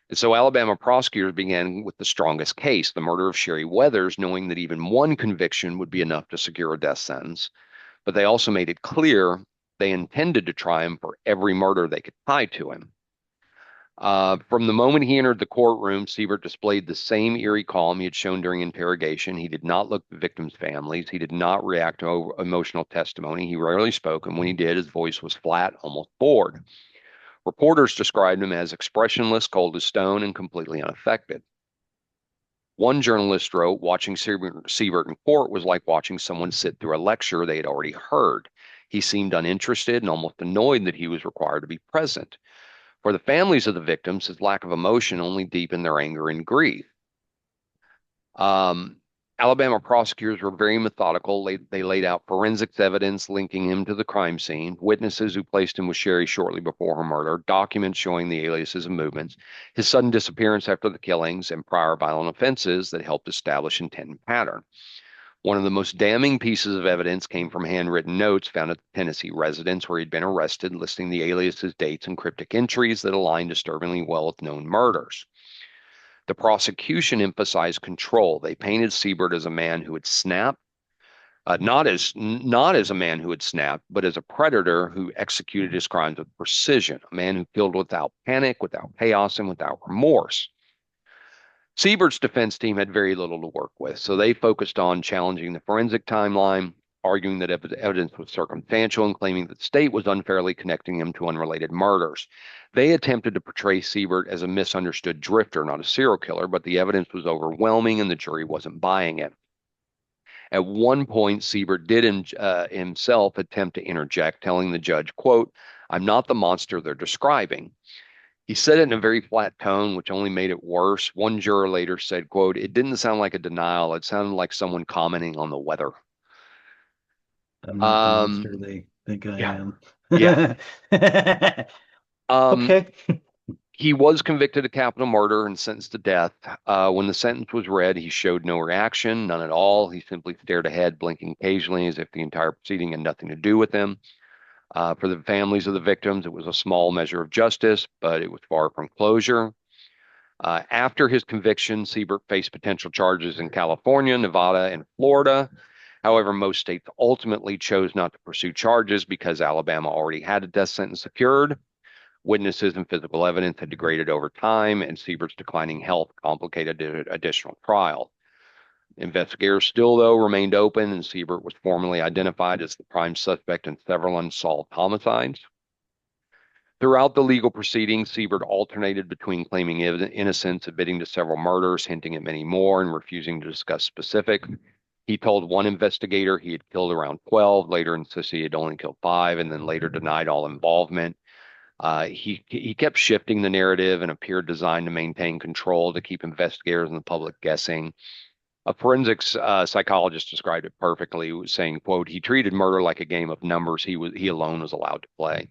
And so Alabama prosecutors began with the strongest case, the murder of Sherry Weathers, knowing that even one conviction would be enough to secure a death sentence. But they also made it clear they intended to try him for every murder they could tie to him. From the moment he entered the courtroom, Siebert displayed the same eerie calm he had shown during interrogation. He did not look at the victims' families. He did not react to emotional testimony. He rarely spoke, and when he did, his voice was flat, almost bored. Reporters described him as expressionless, cold as stone, and completely unaffected. One journalist wrote, watching Siebert in court was like watching someone sit through a lecture they had already heard. He seemed uninterested and almost annoyed that he was required to be present. For the families of the victims, his lack of emotion only deepened their anger and grief. Um, Alabama prosecutors were very methodical. They laid out forensics evidence linking him to the crime scene, witnesses who placed him with Sherry shortly before her murder, documents showing the aliases and movements, his sudden disappearance after the killings, and prior violent offenses that helped establish intent and pattern. One of the most damning pieces of evidence came from handwritten notes found at the Tennessee residence where he'd been arrested, listing the aliases, dates, and cryptic entries that aligned disturbingly well with known murders. The prosecution emphasized control. They painted Siebert as a man who would snap, not as a man who would snap, but as a predator who executed his crimes with precision, a man who killed without panic, without chaos, and without remorse. Siebert's defense team had very little to work with, so they focused on challenging the forensic timeline, arguing that evidence was circumstantial, and claiming that the state was unfairly connecting him to unrelated murders. They attempted to portray Siebert as a misunderstood drifter, not a serial killer, but the evidence was overwhelming and the jury wasn't buying it. At one point, Siebert did himself attempt to interject, telling the judge, quote, "I'm not the monster they're describing." He said it in a very flat tone, which only made it worse. One juror later said, quote, "It didn't sound like a denial. It sounded like someone commenting on the weather." I'm not the Um, monster they think I yeah, am. yeah. Um, Okay. he was convicted of capital murder and sentenced to death. When the sentence was read, he showed no reaction, none at all. He simply stared ahead, blinking occasionally as if the entire proceeding had nothing to do with him. For the families of the victims, it was a small measure of justice, but it was far from closure. After his conviction, Siebert faced potential charges in California, Nevada, and Florida. However, most states ultimately chose not to pursue charges because Alabama already had a death sentence secured. Witnesses and physical evidence had degraded over time, and Siebert's declining health complicated additional trial. Investigators still, though, remained open, and Siebert was formally identified as the prime suspect in several unsolved homicides. Throughout the legal proceedings, Siebert alternated between claiming innocence, admitting to several murders, hinting at many more, and refusing to discuss specifics. He told one investigator he had killed around 12, later insisted he had only killed 5, and then later denied all involvement. He kept shifting the narrative and appeared designed to maintain control to keep investigators and the public guessing. A forensics psychologist described it perfectly, saying, quote, "He treated murder like a game of numbers he alone was allowed to play."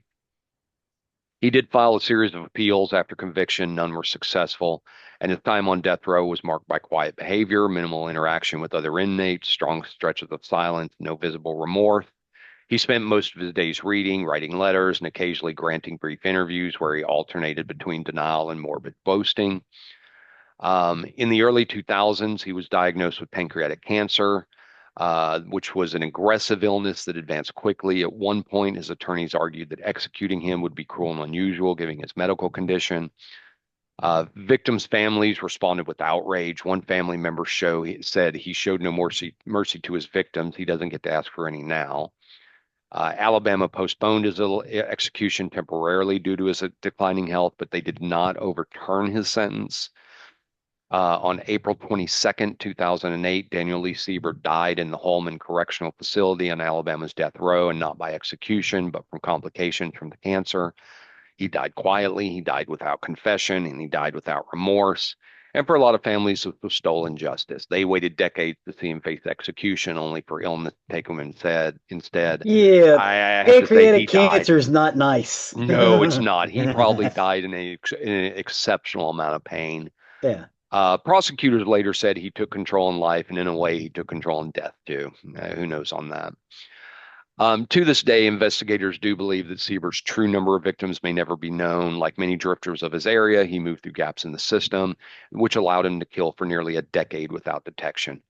He did file a series of appeals after conviction. None were successful, and his time on death row was marked by quiet behavior, minimal interaction with other inmates, strong stretches of silence, no visible remorse. He spent most of his days reading, writing letters, and occasionally granting brief interviews where he alternated between denial and morbid boasting. In the early 2000s, he was diagnosed with pancreatic cancer, which was an aggressive illness that advanced quickly. At one point, his attorneys argued that executing him would be cruel and unusual, given his medical condition. Victims' families responded with outrage. One family member said he showed no mercy to his victims. He doesn't get to ask for any now. Alabama postponed his execution temporarily due to his declining health, but they did not overturn his sentence. On April 22nd, 2008, Daniel Lee Siebert died in the Holman Correctional Facility on Alabama's death row, and not by execution, but from complications from the cancer. He died quietly, he died without confession, and he died without remorse. And for a lot of families, it was stolen justice. They waited decades to see him face execution, only for illness to take him instead. Yeah, I have to say he pancreatic died. cancer is not nice. No, it's not. He probably died in an exceptional amount of pain. Yeah. Prosecutors later said he took control in life, and in a way, he took control in death too. Who knows on that? To this day, investigators do believe that Siebert's true number of victims may never be known. Like many drifters of his area, he moved through gaps in the system, which allowed him to kill for nearly a decade without detection.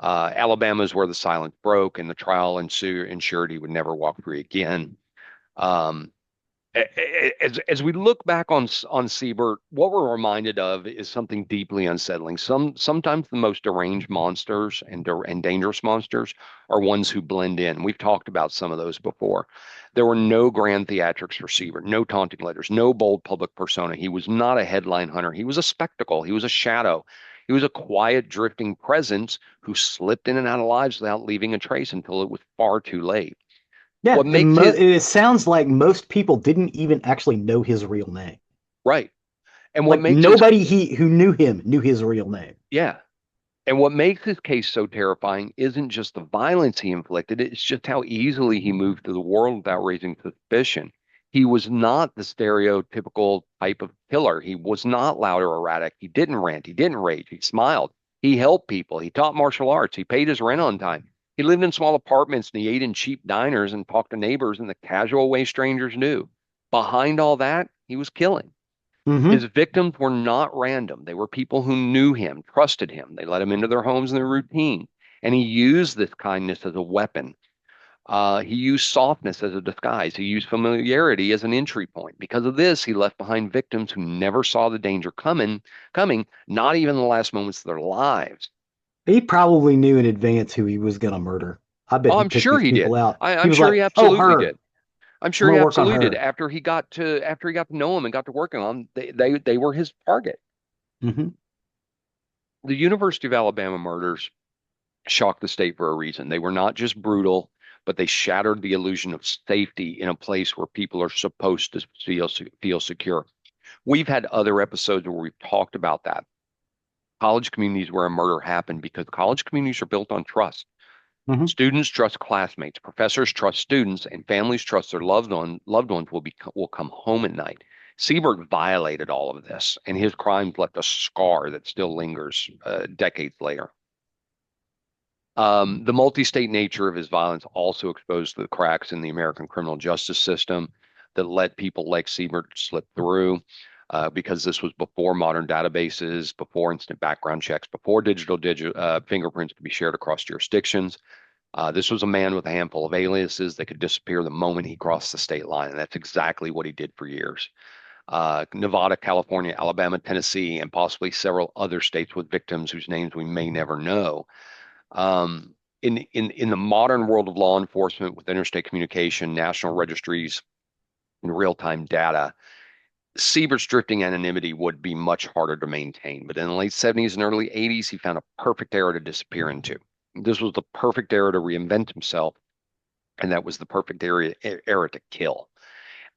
Alabama is where the silence broke, and the trial ensured he would never walk free again. Um, as we look back on Siebert, what we're reminded of is something deeply unsettling. Sometimes the most deranged monsters and dangerous monsters are ones who blend in. We've talked about some of those before. There were no grand theatrics for Siebert, no taunting letters, no bold public persona. He was not a headline hunter. He was a spectacle. He was a shadow. He was a quiet, drifting presence who slipped in and out of lives without leaving a trace until it was far too late. Yeah, What makes his it sounds like most people didn't even actually know his real name. right. And what Like makes his nobody who knew him knew his real name. Yeah. And what makes his case so terrifying isn't just the violence he inflicted, it's just how easily he moved through the world without raising suspicion. He was not the stereotypical type of killer. He was not loud or erratic. He didn't rant. He didn't rage. He smiled. He helped people. He taught martial arts. He paid his rent on time. He lived in small apartments and he ate in cheap diners and talked to neighbors in the casual way strangers knew. Behind all that, he was killing. His Hmm. victims were not random. They were people who knew him, trusted him. They let him into their homes and their routine. And he used this kindness as a weapon. He used softness as a disguise. He used familiarity as an entry point. Because of this, he left behind victims who never saw the danger coming, not even the last moments of their lives. He probably knew in advance who he was going to murder. I bet Oh, he I'm picked sure these he people did. out. He I'm was sure he like, "Oh, absolutely her. did. I'm I'm sure going he to work on absolutely did. her." After he got to know him and got to working on him, they were his target. Hmm. The University of Alabama murders shocked the state for a reason. They were not just brutal, but they shattered the illusion of safety in a place where people are supposed to feel secure. We've had other episodes where we've talked about that. College communities where a murder happened because college communities are built on trust. Hmm. Students trust classmates, professors trust students, and families trust their loved ones will come home at night. Siebert violated all of this, and his crimes left a scar that still lingers decades later. The multi-state nature of his violence also exposed the cracks in the American criminal justice system that let people like Siebert slip through, because this was before modern databases, before instant background checks, before digital fingerprints could be shared across jurisdictions. This was a man with a handful of aliases that could disappear the moment he crossed the state line, and that's exactly what he did for years. Nevada, California, Alabama, Tennessee, and possibly several other states with victims whose names we may never know. Um, in the modern world of law enforcement with interstate communication, national registries, and real-time data, Siebert's drifting anonymity would be much harder to maintain. But in the late 70s and early 80s, he found a perfect era to disappear into. This was the perfect era to reinvent himself, and that was the perfect era to kill.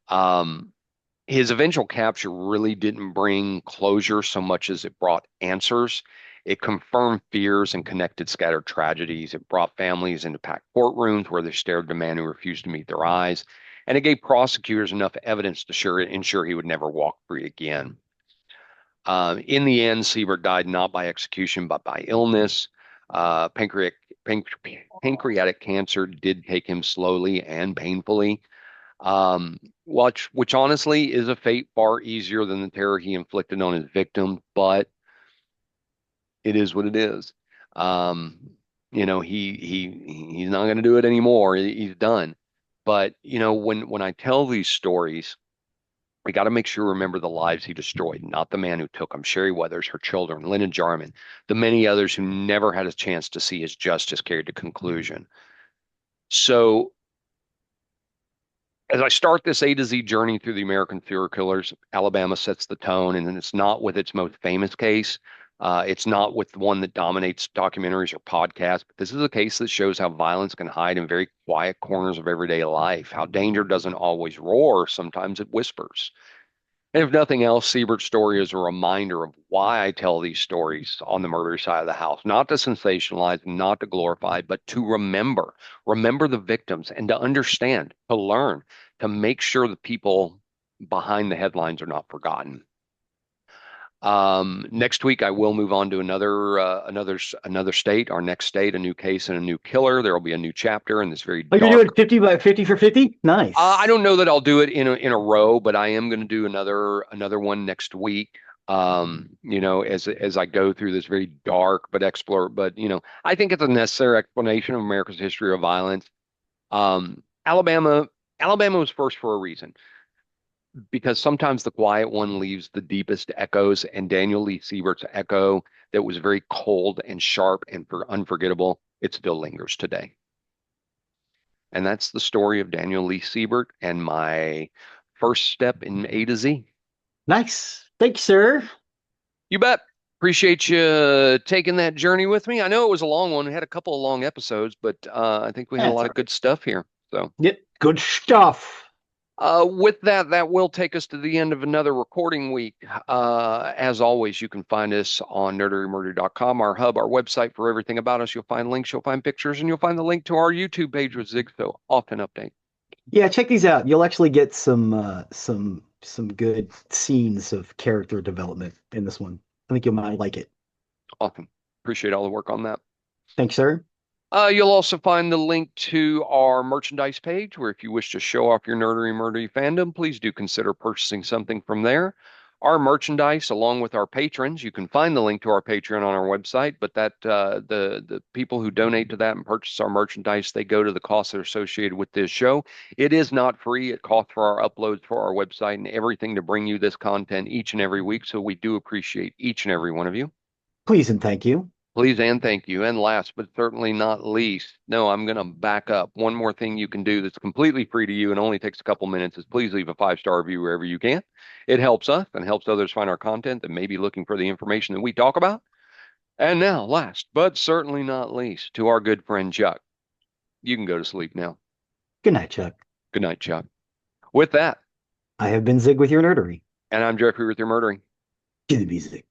Um, his eventual capture really didn't bring closure so much as it brought answers. It confirmed fears and connected scattered tragedies. It brought families into packed courtrooms where they stared at a man who refused to meet their eyes. And it gave prosecutors enough evidence to ensure he would never walk free again. In the end, Siebert died not by execution, but by illness. Pancreatic, pancreatic cancer did take him slowly and painfully, which honestly is a fate far easier than the terror he inflicted on his victim, but it is what it is. Um, he's not going to do it anymore. He's done. But when I tell these stories, we got to make sure we remember the lives he destroyed, not the man who took them. Sherry Weathers, her children, Lynn Jarman, the many others who never had a chance to see his justice carried to conclusion. So as I start this A to Z journey through the American serial killers, Alabama sets the tone, and it's not with its most famous case. It's not with the one that dominates documentaries or podcasts, but this is a case that shows how violence can hide in very quiet corners of everyday life, how danger doesn't always roar, sometimes it whispers. And if nothing else, Siebert's story is a reminder of why I tell these stories on the murder side of the house, not to sensationalize, not to glorify, but to remember the victims and to understand, to learn, to make sure the people behind the headlines are not forgotten. Next week, I will move on to another state, our next state, a new case and a new killer. There will be a new chapter in this very Oh, you're doing dark. 50 by 50 for 50? I Nice. don't know that I'll do it in a row, but I am going to do another one next week. As I go through this very dark but explore, but I think it's a necessary explanation of America's history of violence. Alabama was first for a reason because sometimes the quiet one leaves the deepest echoes, and Daniel Lee Siebert's echo that was very cold and sharp and unforgettable, it still lingers today. And that's the story of Daniel Lee Siebert and my first step in A to Z. Nice. Thank you, sir. You bet. Appreciate you taking that journey with me. I know it was a long one. We had a couple of long episodes, but I think we had a That's lot all of right. good stuff here. So, Yep. Good stuff. With that, that will take us to the end of another recording week. As always, you can find us on nerderymurder.com, our hub, our website for everything about us. You'll find links, you'll find pictures, and you'll find the link to our YouTube page with Zig. So often update. Yeah, check these out. You'll actually get some good scenes of character development in this one. I think you might like it. Often. Appreciate all the work on that. Thanks, sir. You'll also find the link to our merchandise page, where if you wish to show off your nerdery murdery fandom, please do consider purchasing something from there. Our merchandise, along with our patrons, you can find the link to our Patreon on our website. But that the people who donate to that and purchase our merchandise, they go to the costs that are associated with this show. It is not free. It costs for our uploads for our website and everything to bring you this content each and every week. So we do appreciate each and every one of you. Please and thank you. Please and thank you. And last but certainly not least, no, I'm going to back up. One more thing you can do that's completely free to you and only takes a couple minutes is please leave a 5-star review wherever you can. It helps us and helps others find our content that may be looking for the information that we talk about. And now, last but certainly not least, to our good friend Chuck. You can go to sleep now. Good night, Chuck. Good night, Chuck. With that, I have been Zig with your nerdery. and I'm Jeffrey with your murdering. To the music.